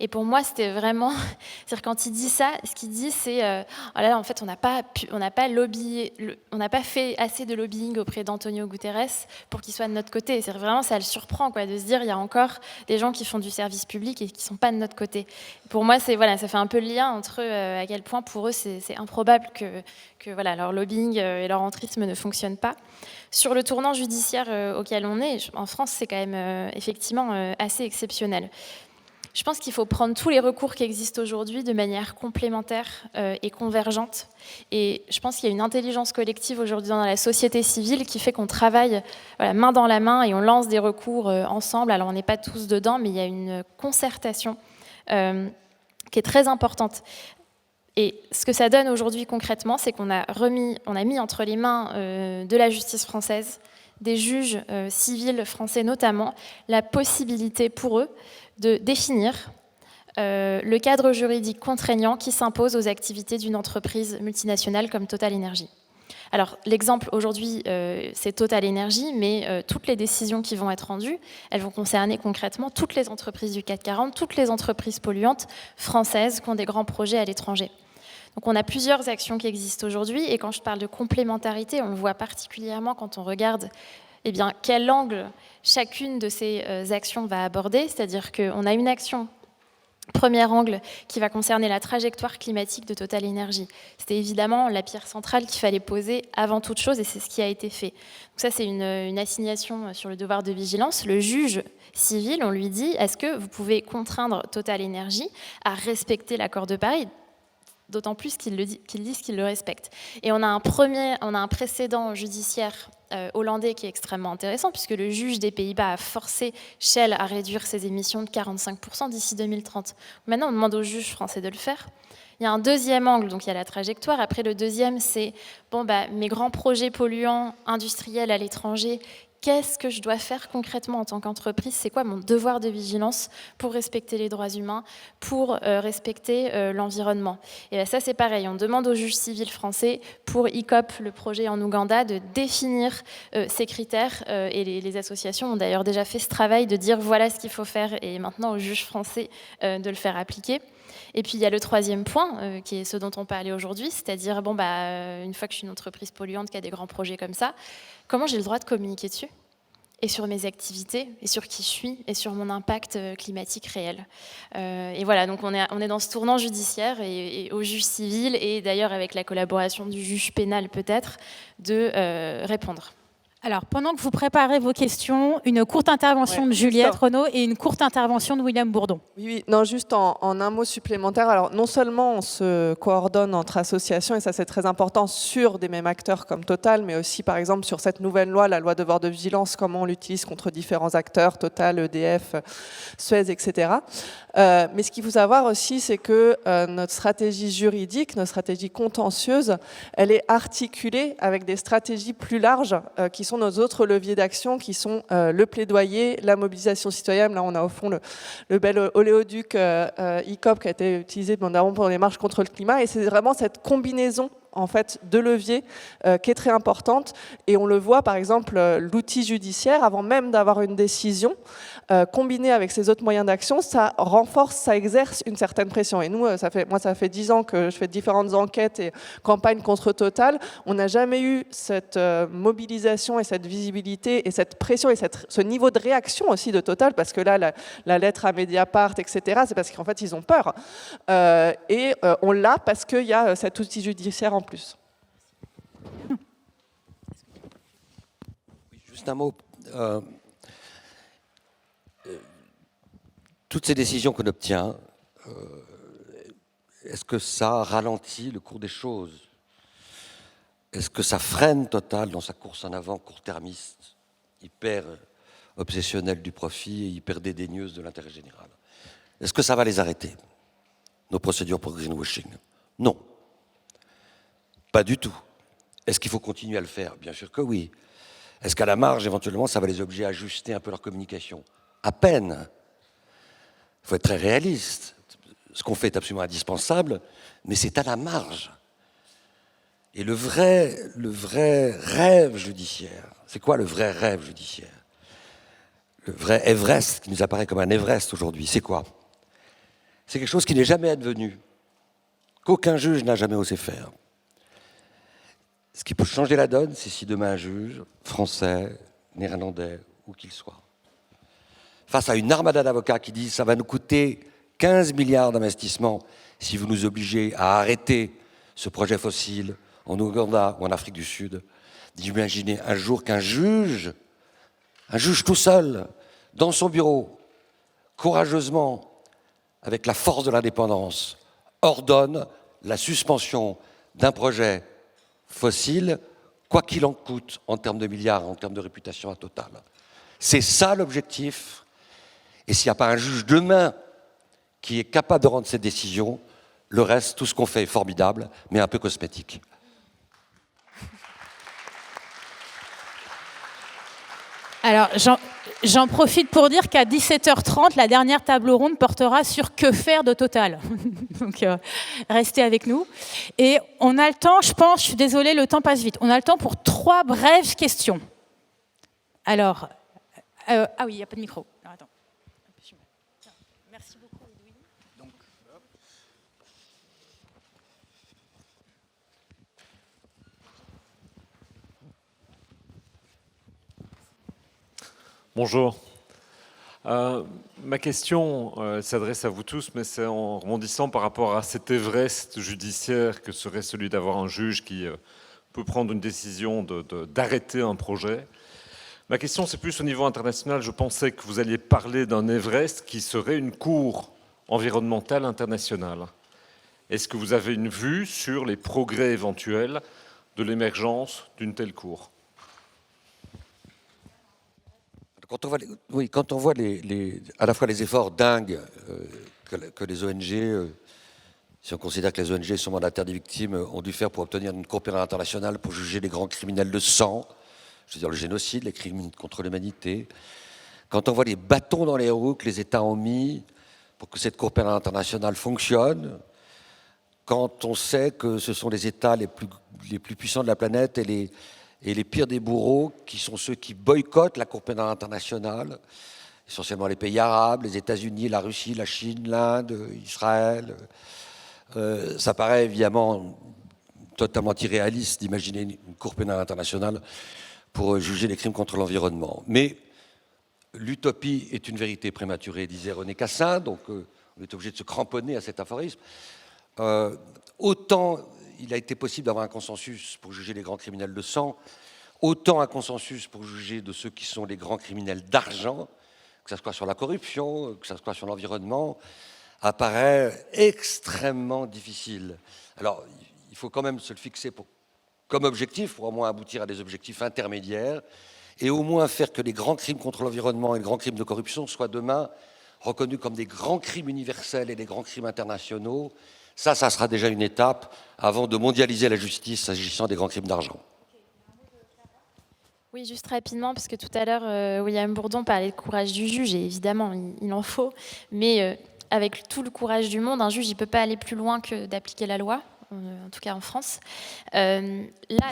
S4: Et pour moi, c'était vraiment... C'est-à-dire, quand il dit ça, ce qu'il dit, c'est oh là là, en fait, on n'a pas fait assez de lobbying auprès d'Antonio Guterres pour qu'il soit de notre côté. C'est vraiment, ça le surprend, quoi, de se dire il y a encore des gens qui font du service public et qui ne sont pas de notre côté. Pour moi, voilà, ça fait un peu le lien entre à quel point pour eux c'est improbable que voilà, leur lobbying et leur entrisme ne fonctionnent pas. Sur le tournant judiciaire auquel on est, en France, c'est quand même effectivement assez exceptionnel. Je pense qu'il faut prendre tous les recours qui existent aujourd'hui de manière complémentaire et convergente. Et je pense qu'il y a une intelligence collective aujourd'hui dans la société civile qui fait qu'on travaille main dans la main et on lance des recours ensemble. Alors on n'est pas tous dedans, mais il y a une concertation qui est très importante. Et ce que ça donne aujourd'hui concrètement, c'est qu'on a mis entre les mains de la justice française, des juges civils français notamment, la possibilité pour eux de définir le cadre juridique contraignant qui s'impose aux activités d'une entreprise multinationale comme Total Energy. Alors l'exemple aujourd'hui, c'est Total Energy, mais toutes les décisions qui vont être rendues, elles vont concerner concrètement toutes les entreprises du CAC 40, toutes les entreprises polluantes françaises qui ont des grands projets à l'étranger. Donc on a plusieurs actions qui existent aujourd'hui, et quand je parle de complémentarité, on le voit particulièrement quand on regarde quel angle chacune de ces actions va aborder, c'est-à-dire qu'on a une action, premier angle, qui va concerner la trajectoire climatique de Total Energy. C'était évidemment la pierre centrale qu'il fallait poser avant toute chose, et c'est ce qui a été fait. Donc ça, c'est une assignation sur le devoir de vigilance. Le juge civil, on lui dit, est-ce que vous pouvez contraindre Total Energy à respecter l'accord de Paris ? D'autant plus qu'ils disent qu'ils le respectent. Et on a un précédent judiciaire hollandais qui est extrêmement intéressant, puisque le juge des Pays-Bas a forcé Shell à réduire ses émissions de 45% d'ici 2030. Maintenant, on demande au juge français de le faire. Il y a un deuxième angle, donc il y a la trajectoire. Après, le deuxième, c'est mes grands projets polluants industriels à l'étranger, qu'est-ce que je dois faire concrètement en tant qu'entreprise? C'est quoi mon devoir de vigilance pour respecter les droits humains, pour respecter l'environnement? Et ça, c'est pareil. On demande au juge civil français, pour ICOP, le projet en Ouganda, de définir ces critères. Et les associations ont d'ailleurs déjà fait ce travail de dire voilà ce qu'il faut faire, et maintenant au juge français de le faire appliquer. Et puis il y a le troisième point, qui est ce dont on parlait aujourd'hui, c'est-à-dire une fois que je suis une entreprise polluante qui a des grands projets comme ça, comment j'ai le droit de communiquer dessus et sur mes activités, et sur qui je suis, et sur mon impact climatique réel. Et voilà, donc on est dans ce tournant judiciaire et au juge civil, et d'ailleurs avec la collaboration du juge pénal peut-être, de répondre.
S1: Alors, pendant que vous préparez vos questions, une courte intervention de Juliette Renaud et une courte intervention de William Bourdon.
S3: Oui, non, juste en un mot supplémentaire. Alors, non seulement on se coordonne entre associations, et ça c'est très important, sur des mêmes acteurs comme Total, mais aussi par exemple sur cette nouvelle loi, la loi devoir de vigilance, comment on l'utilise contre différents acteurs, Total, EDF, Suez, etc. Mais ce qu'il faut savoir aussi, c'est que notre stratégie juridique, notre stratégie contentieuse, elle est articulée avec des stratégies plus larges qui sont nos autres leviers d'action, qui sont le plaidoyer, la mobilisation citoyenne. Là, on a au fond le bel oléoduc ICOP qui a été utilisé notamment pour les marches contre le climat. Et c'est vraiment cette combinaison en fait, de leviers qui est très importante. Et on le voit, par exemple, l'outil judiciaire, avant même d'avoir une décision, combiné avec ces autres moyens d'action, ça renforce, ça exerce une certaine pression. Et nous, ça fait 10 ans que je fais différentes enquêtes et campagnes contre Total. On n'a jamais eu cette mobilisation et cette visibilité et cette pression et ce niveau de réaction aussi de Total, parce que là, la lettre à Mediapart, etc., c'est parce qu'en fait, ils ont peur. Et on l'a parce qu'il y a cet outil judiciaire en plus.
S5: Juste un mot. Toutes ces décisions qu'on obtient, est-ce que ça ralentit le cours des choses? Est-ce que ça freine Total dans sa course en avant court-termiste, hyper obsessionnelle du profit et hyper dédaigneuse de l'intérêt général? Est-ce que ça va les arrêter, nos procédures pour greenwashing? Non. Pas du tout. Est-ce qu'il faut continuer à le faire? Bien sûr que oui. Est-ce qu'à la marge, éventuellement, ça va les obliger à ajuster un peu leur communication? À peine. Il faut être très réaliste. Ce qu'on fait est absolument indispensable, mais c'est à la marge. Et le vrai rêve judiciaire, c'est quoi le vrai rêve judiciaire? Le vrai Everest, qui nous apparaît comme un Everest aujourd'hui, c'est quoi? C'est quelque chose qui n'est jamais advenu, qu'aucun juge n'a jamais osé faire. Ce qui peut changer la donne, c'est si demain un juge, français, néerlandais, où qu'il soit, face à une armada d'avocats qui disent « ça va nous coûter 15 milliards d'investissements si vous nous obligez à arrêter ce projet fossile en Ouganda ou en Afrique du Sud », d'imaginer un jour qu'un juge tout seul, dans son bureau, courageusement, avec la force de l'indépendance, ordonne la suspension d'un projet fossile, quoi qu'il en coûte en termes de milliards, en termes de réputation à Total. C'est ça l'objectif. Et s'il n'y a pas un juge demain qui est capable de rendre cette décision, le reste, tout ce qu'on fait est formidable, mais un peu cosmétique.
S1: Alors, j'en profite pour dire qu'à 17h30, la dernière table ronde portera sur que faire de Total. Donc, restez avec nous. Et on a le temps, je pense, je suis désolée, le temps passe vite. On a le temps pour 3 brèves questions. Alors, ah oui, il n'y a pas de micro. Alors, attends. Merci beaucoup, Edwin.
S6: Bonjour. Ma question s'adresse à vous tous, mais c'est en rebondissant par rapport à cet Everest judiciaire que serait celui d'avoir un juge qui peut prendre une décision d'arrêter un projet. Ma question, c'est plus au niveau international. Je pensais que vous alliez parler d'un Everest qui serait une cour environnementale internationale. Est-ce que vous avez une vue sur les progrès éventuels de l'émergence d'une telle cour ?
S5: Quand on voit à la fois les efforts dingues que les ONG, si on considère que les ONG sont mandataires des victimes, ont dû faire pour obtenir une Cour pénale internationale pour juger les grands criminels de sang, je veux dire le génocide, les crimes contre l'humanité, quand on voit les bâtons dans les roues que les États ont mis pour que cette Cour pénale internationale fonctionne, quand on sait que ce sont les États les plus puissants de la planète et les pires des bourreaux, qui sont ceux qui boycottent la Cour pénale internationale, essentiellement les pays arabes, les États-Unis, la Russie, la Chine, l'Inde, Israël. Ça paraît évidemment totalement irréaliste d'imaginer une Cour pénale internationale pour juger les crimes contre l'environnement. Mais l'utopie est une vérité prématurée, disait René Cassin, donc on est obligé de se cramponner à cet aphorisme. Autant il a été possible d'avoir un consensus pour juger les grands criminels de sang, autant un consensus pour juger de ceux qui sont les grands criminels d'argent, que ce soit sur la corruption, que ce soit sur l'environnement, apparaît extrêmement difficile. Alors, il faut quand même se le fixer comme objectif, pour au moins aboutir à des objectifs intermédiaires, et au moins faire que les grands crimes contre l'environnement et les grands crimes de corruption soient demain reconnus comme des grands crimes universels et des grands crimes internationaux. Ça sera déjà une étape avant de mondialiser la justice s'agissant des grands crimes d'argent.
S4: Oui, juste rapidement, parce que tout à l'heure, William Bourdon parlait de courage du juge, et évidemment, il en faut. Mais avec tout le courage du monde, un juge, il ne peut pas aller plus loin que d'appliquer la loi, en tout cas en France. Là,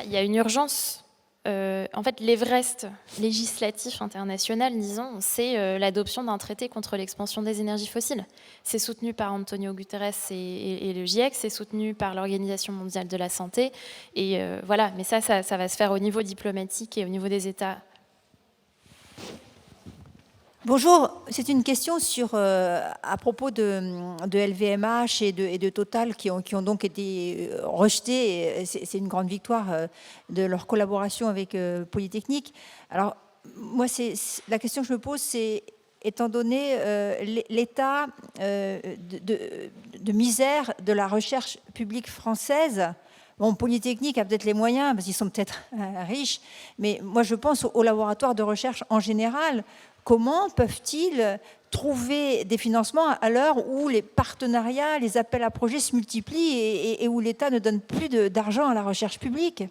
S4: il y a une urgence. En fait, l'Everest législatif international, disons, c'est l'adoption d'un traité contre l'expansion des énergies fossiles. C'est soutenu par Antonio Guterres et le GIEC, c'est soutenu par l'Organisation mondiale de la santé. Et voilà, mais ça va se faire au niveau diplomatique et au niveau des États.
S7: Bonjour, c'est une question à propos de LVMH et de Total qui ont donc été rejetés. C'est une grande victoire de leur collaboration avec Polytechnique. Alors, moi, la question que je me pose, c'est, étant donné l'état de misère de la recherche publique française, bon, Polytechnique a peut-être les moyens, parce qu'ils sont peut-être riches, mais moi, je pense aux laboratoires de recherche en général. Comment peuvent-ils trouver des financements à l'heure où les partenariats, les appels à projets se multiplient et où l'État ne donne plus d'argent à la recherche publique ?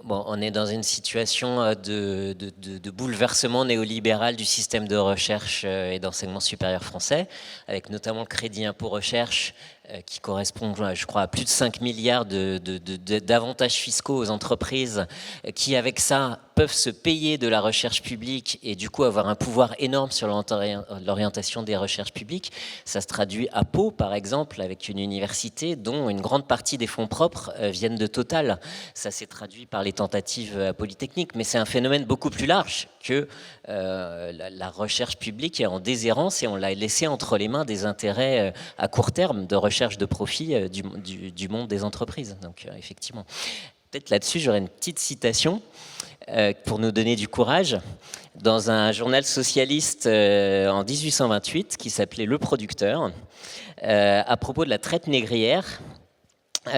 S2: Bon, on est dans une situation de bouleversement néolibéral du système de recherche et d'enseignement supérieur français, avec notamment le crédit impôt recherche qui correspond, je crois, à plus de 5 milliards d'avantages fiscaux aux entreprises qui, avec ça, peuvent se payer de la recherche publique et du coup avoir un pouvoir énorme sur l'orientation des recherches publiques. Ça se traduit à Pau, par exemple, avec une université dont une grande partie des fonds propres viennent de Total. Ça s'est traduit par les tentatives à Polytechnique, mais c'est un phénomène beaucoup plus large que la recherche publique est en déshérence et on l'a laissé entre les mains des intérêts à court terme de recherche de profit du monde des entreprises. Donc effectivement, peut-être là-dessus, j'aurais une petite citation. pour nous donner du courage dans un journal socialiste en 1828 qui s'appelait Le Producteur, à propos de la traite négrière.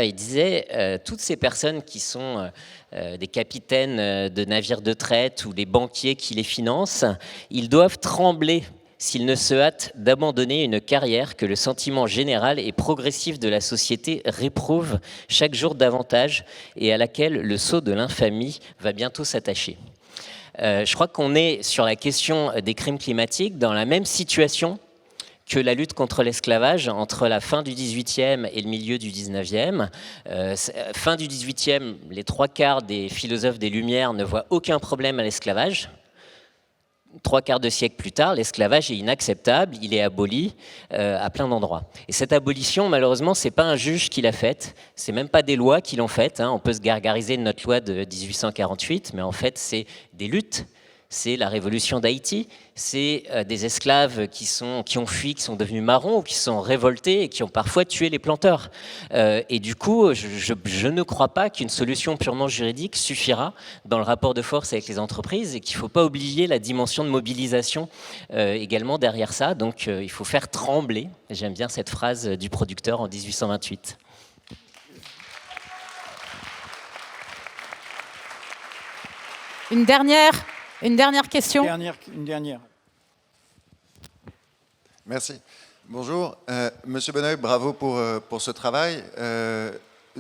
S2: Il disait toutes ces personnes qui sont des capitaines de navires de traite ou les banquiers qui les financent, ils doivent trembler s'ils ne se hâtent d'abandonner une carrière que le sentiment général et progressif de la société réprouve chaque jour davantage et à laquelle le sceau de l'infamie va bientôt s'attacher. Je crois qu'on est sur la question des crimes climatiques dans la même situation que la lutte contre l'esclavage entre la fin du XVIIIe et le milieu du XIXe. Fin du XVIIIe, les 3/4 des philosophes des Lumières ne voient aucun problème à l'esclavage. 3/4 de siècle plus tard, l'esclavage est inacceptable, il est aboli à plein d'endroits. Et cette abolition, malheureusement, c'est pas un juge qui l'a faite, c'est même pas des lois qui l'ont faite. On peut se gargariser de notre loi de 1848, mais en fait, c'est des luttes. C'est la révolution d'Haïti, c'est des esclaves qui ont fui, qui sont devenus marrons, ou qui sont révoltés et qui ont parfois tué les planteurs. Et du coup, je ne crois pas qu'une solution purement juridique suffira dans le rapport de force avec les entreprises et qu'il ne faut pas oublier la dimension de mobilisation également derrière ça. Donc il faut faire trembler, j'aime bien cette phrase du producteur en 1828.
S1: Une dernière question.
S8: Une dernière.
S9: Merci. Bonjour. Monsieur Bonneuil, bravo pour ce travail.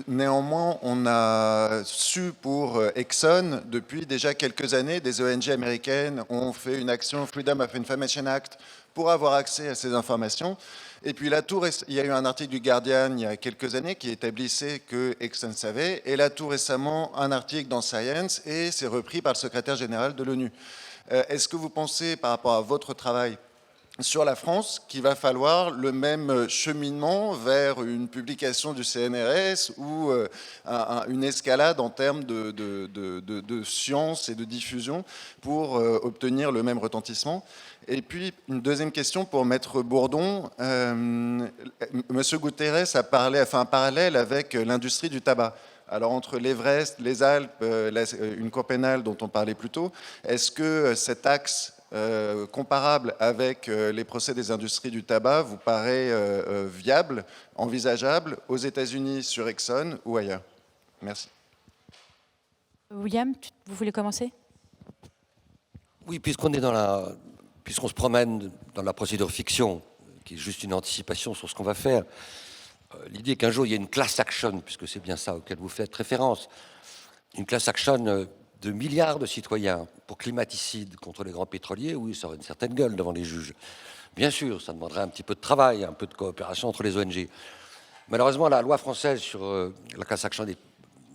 S9: Néanmoins, on a su pour Exxon, depuis déjà quelques années, des ONG américaines ont fait une action, Freedom of Information Act, pour avoir accès à ces informations. Et puis là, il y a eu un article du Guardian il y a quelques années qui établissait que Exxon savait. Et là, tout récemment, un article dans Science, et c'est repris par le secrétaire général de l'ONU. Est-ce que vous pensez, par rapport à votre travail sur la France, qu'il va falloir le même cheminement vers une publication du CNRS ou une escalade en termes de science et de diffusion pour obtenir le même retentissement? Et puis, une deuxième question pour Maître Bourdon. Monsieur Guterres a fait un parallèle avec l'industrie du tabac. Alors, entre l'Everest, les Alpes, une cour pénale dont on parlait plus tôt, est-ce que cet axe comparable avec les procès des industries du tabac vous paraît viable, envisageable aux États-Unis sur Exxon ou ailleurs? Merci.
S1: William, vous voulez commencer?
S5: Oui, puisqu'on se promène dans la procédure fiction, qui est juste une anticipation sur ce qu'on va faire, l'idée qu'un jour il y ait une class action, puisque c'est bien ça auquel vous faites référence, une class action de milliards de citoyens pour climaticides contre les grands pétroliers, oui, ça aurait une certaine gueule devant les juges. Bien sûr, ça demanderait un petit peu de travail, un peu de coopération entre les ONG. Malheureusement, la loi française sur la class action est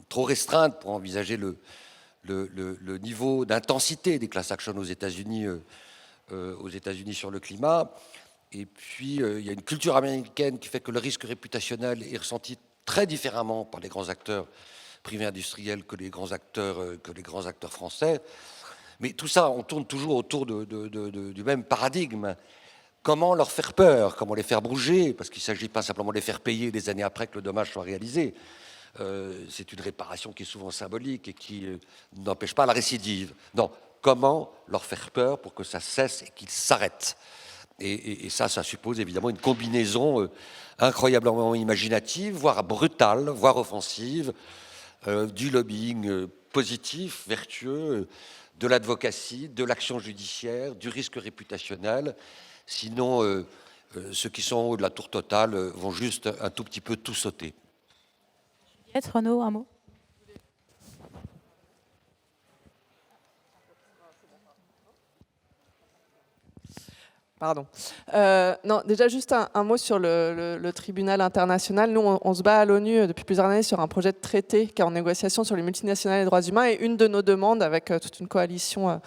S5: trop restreinte pour envisager le niveau d'intensité des class action aux États-Unis sur le climat. Et puis, il y a une culture américaine qui fait que le risque réputationnel est ressenti très différemment par les grands acteurs privés industriels que les grands acteurs français. Mais tout ça, on tourne toujours autour du même paradigme. Comment leur faire peur? Comment les faire bouger? Parce qu'il ne s'agit pas simplement de les faire payer des années après que le dommage soit réalisé. C'est une réparation qui est souvent symbolique et qui n'empêche pas la récidive. Non, comment leur faire peur pour que ça cesse et qu'ils s'arrêtent? Et ça suppose évidemment une combinaison incroyablement imaginative, voire brutale, voire offensive, du lobbying positif, vertueux, de l'advocatie, de l'action judiciaire, du risque réputationnel. Sinon, ceux qui sont en haut de la tour totale vont juste un tout petit peu tout sauter.
S1: Renaud, un mot?
S3: Pardon. Non, déjà juste un mot sur le tribunal international. Nous, on se bat à l'ONU depuis plusieurs années sur un projet de traité qui est en négociation sur les multinationales et les droits humains. Et une de nos demandes, avec toute une coalition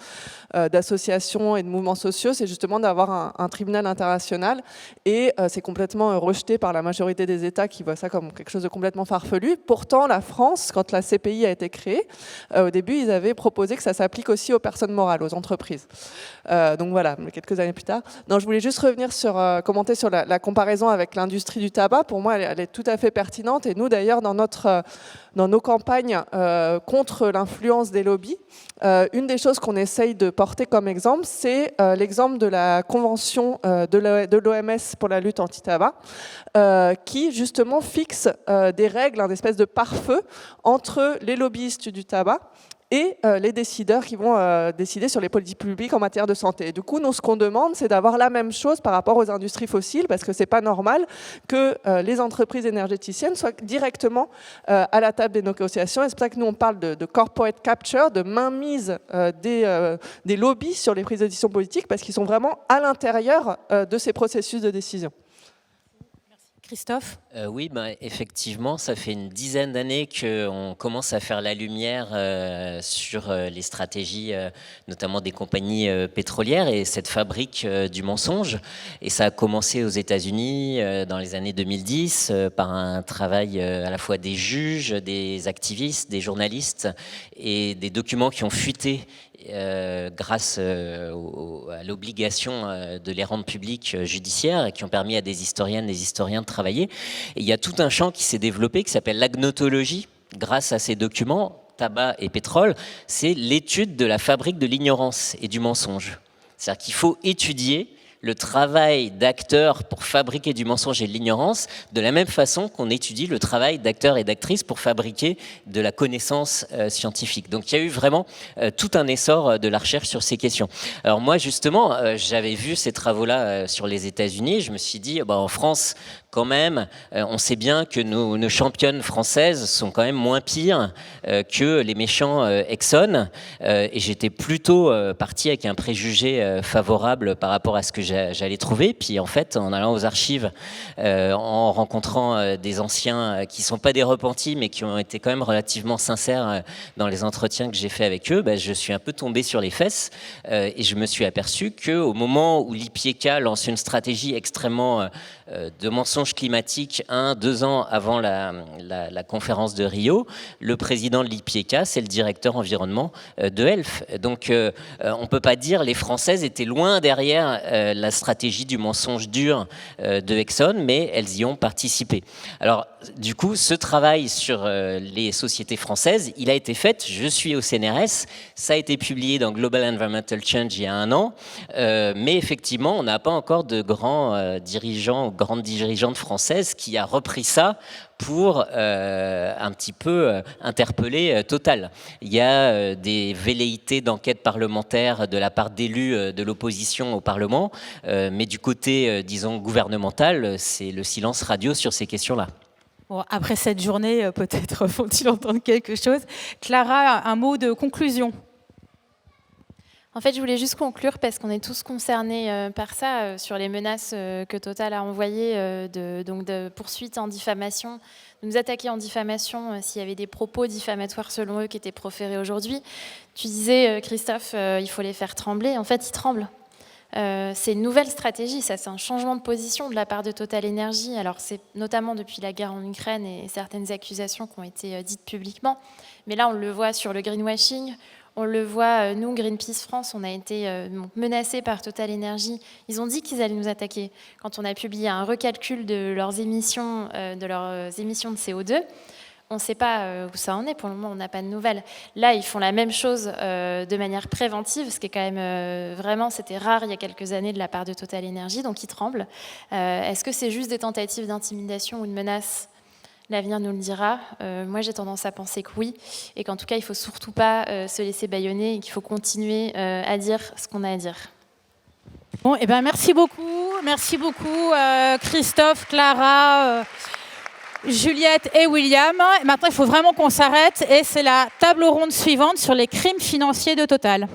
S3: d'associations et de mouvements sociaux, c'est justement d'avoir un tribunal international. Et c'est complètement rejeté par la majorité des États qui voient ça comme quelque chose de complètement farfelu. Pourtant, la France, quand la CPI a été créée, au début, ils avaient proposé que ça s'applique aussi aux personnes morales, aux entreprises. Donc voilà, quelques années plus tard. Non, je voulais juste revenir commenter sur la comparaison avec l'industrie du tabac. Pour moi, elle est tout à fait pertinente. Et nous, d'ailleurs, dans nos campagnes contre l'influence des lobbies, une des choses qu'on essaye de porter comme exemple, c'est l'exemple de la convention de l'OMS pour la lutte anti-tabac, qui justement fixe des règles, une espèce de pare-feu entre les lobbyistes du tabac et les décideurs qui vont décider sur les politiques publiques en matière de santé. Et du coup, nous, ce qu'on demande, c'est d'avoir la même chose par rapport aux industries fossiles, parce que c'est pas normal que les entreprises énergéticiennes soient directement à la table des négociations. Et c'est pour ça que nous, on parle de corporate capture, de mainmise des lobbies sur les prises de décision politiques, parce qu'ils sont vraiment à l'intérieur de ces processus de décision.
S1: Christophe ?
S2: Oui, effectivement, ça fait une dizaine d'années qu'on commence à faire la lumière sur les stratégies, notamment des compagnies pétrolières et cette fabrique du mensonge. Et ça a commencé aux États-Unis dans les années 2010 par un travail à la fois des juges, des activistes, des journalistes et des documents qui ont fuité grâce à l'obligation de les rendre publics judiciaires et qui ont permis à des historiennes, des historiens de travailler. Et il y a tout un champ qui s'est développé qui s'appelle l'agnotologie. Grâce à ces documents, tabac et pétrole, c'est l'étude de la fabrique de l'ignorance et du mensonge. C'est-à-dire qu'il faut étudier le travail d'acteurs pour fabriquer du mensonge et de l'ignorance, de la même façon qu'on étudie le travail d'acteurs et d'actrices pour fabriquer de la connaissance scientifique. Donc il y a eu vraiment tout un essor de la recherche sur ces questions. Alors moi justement, j'avais vu ces travaux-là sur les États-Unis, je me suis dit, en France, quand même, on sait bien que nos championnes françaises sont quand même moins pires que les méchants Exxon. Et j'étais plutôt parti avec un préjugé favorable par rapport à ce que j'allais trouver. Puis en fait, en allant aux archives, en rencontrant des anciens qui ne sont pas des repentis, mais qui ont été quand même relativement sincères dans les entretiens que j'ai faits avec eux, je suis un peu tombé sur les fesses. Et je me suis aperçu qu'au moment où l'IPIECA lance une stratégie extrêmement de mensonges climatiques 1-2 ans avant la conférence de Rio, le président de l'IPIECA, c'est le directeur environnement de Elf. Donc on ne peut pas dire les Françaises étaient loin derrière la stratégie du mensonge dur de Exxon, mais elles y ont participé. Alors du coup, ce travail sur les sociétés françaises, il a été fait, je suis au CNRS, ça a été publié dans Global Environmental Change il y a 1 an, mais effectivement, on n'a pas encore de grands dirigeants ou grandes dirigeantes françaises qui a repris ça pour un petit peu interpeller Total. Il y a des velléités d'enquête parlementaire de la part d'élus de l'opposition au Parlement, mais du côté, disons, gouvernemental, c'est le silence radio sur ces questions-là.
S1: Bon, après cette journée, peut-être vont-ils entendre quelque chose. Clara, un mot de conclusion.
S4: En fait, je voulais juste conclure parce qu'on est tous concernés par ça, sur les menaces que Total a envoyées de poursuites en diffamation, de nous attaquer en diffamation s'il y avait des propos diffamatoires selon eux qui étaient proférés aujourd'hui. Tu disais, Christophe, il faut les faire trembler. En fait, ils tremblent. C'est une nouvelle stratégie, ça, c'est un changement de position de la part de Total Energy. Alors c'est notamment depuis la guerre en Ukraine et certaines accusations qui ont été dites publiquement. Mais là, on le voit sur le greenwashing. On le voit, nous, Greenpeace France, on a été menacés par Total Energy. Ils ont dit qu'ils allaient nous attaquer. Quand on a publié un recalcul de leurs émissions de CO2, on ne sait pas où ça en est. Pour le moment, on n'a pas de nouvelles. Là, ils font la même chose de manière préventive, ce qui est quand même vraiment, c'était rare il y a quelques années de la part de Total Energy, donc ils tremblent. Est-ce que c'est juste des tentatives d'intimidation ou de menace ? L'avenir nous le dira. Moi, j'ai tendance à penser que oui, et qu'en tout cas, il ne faut surtout pas se laisser bâillonner et qu'il faut continuer à dire ce qu'on a à dire.
S1: Bon, eh ben, merci beaucoup Christophe, Clara, Juliette et William. Maintenant, il faut vraiment qu'on s'arrête et c'est la table ronde suivante sur les crimes financiers de Total.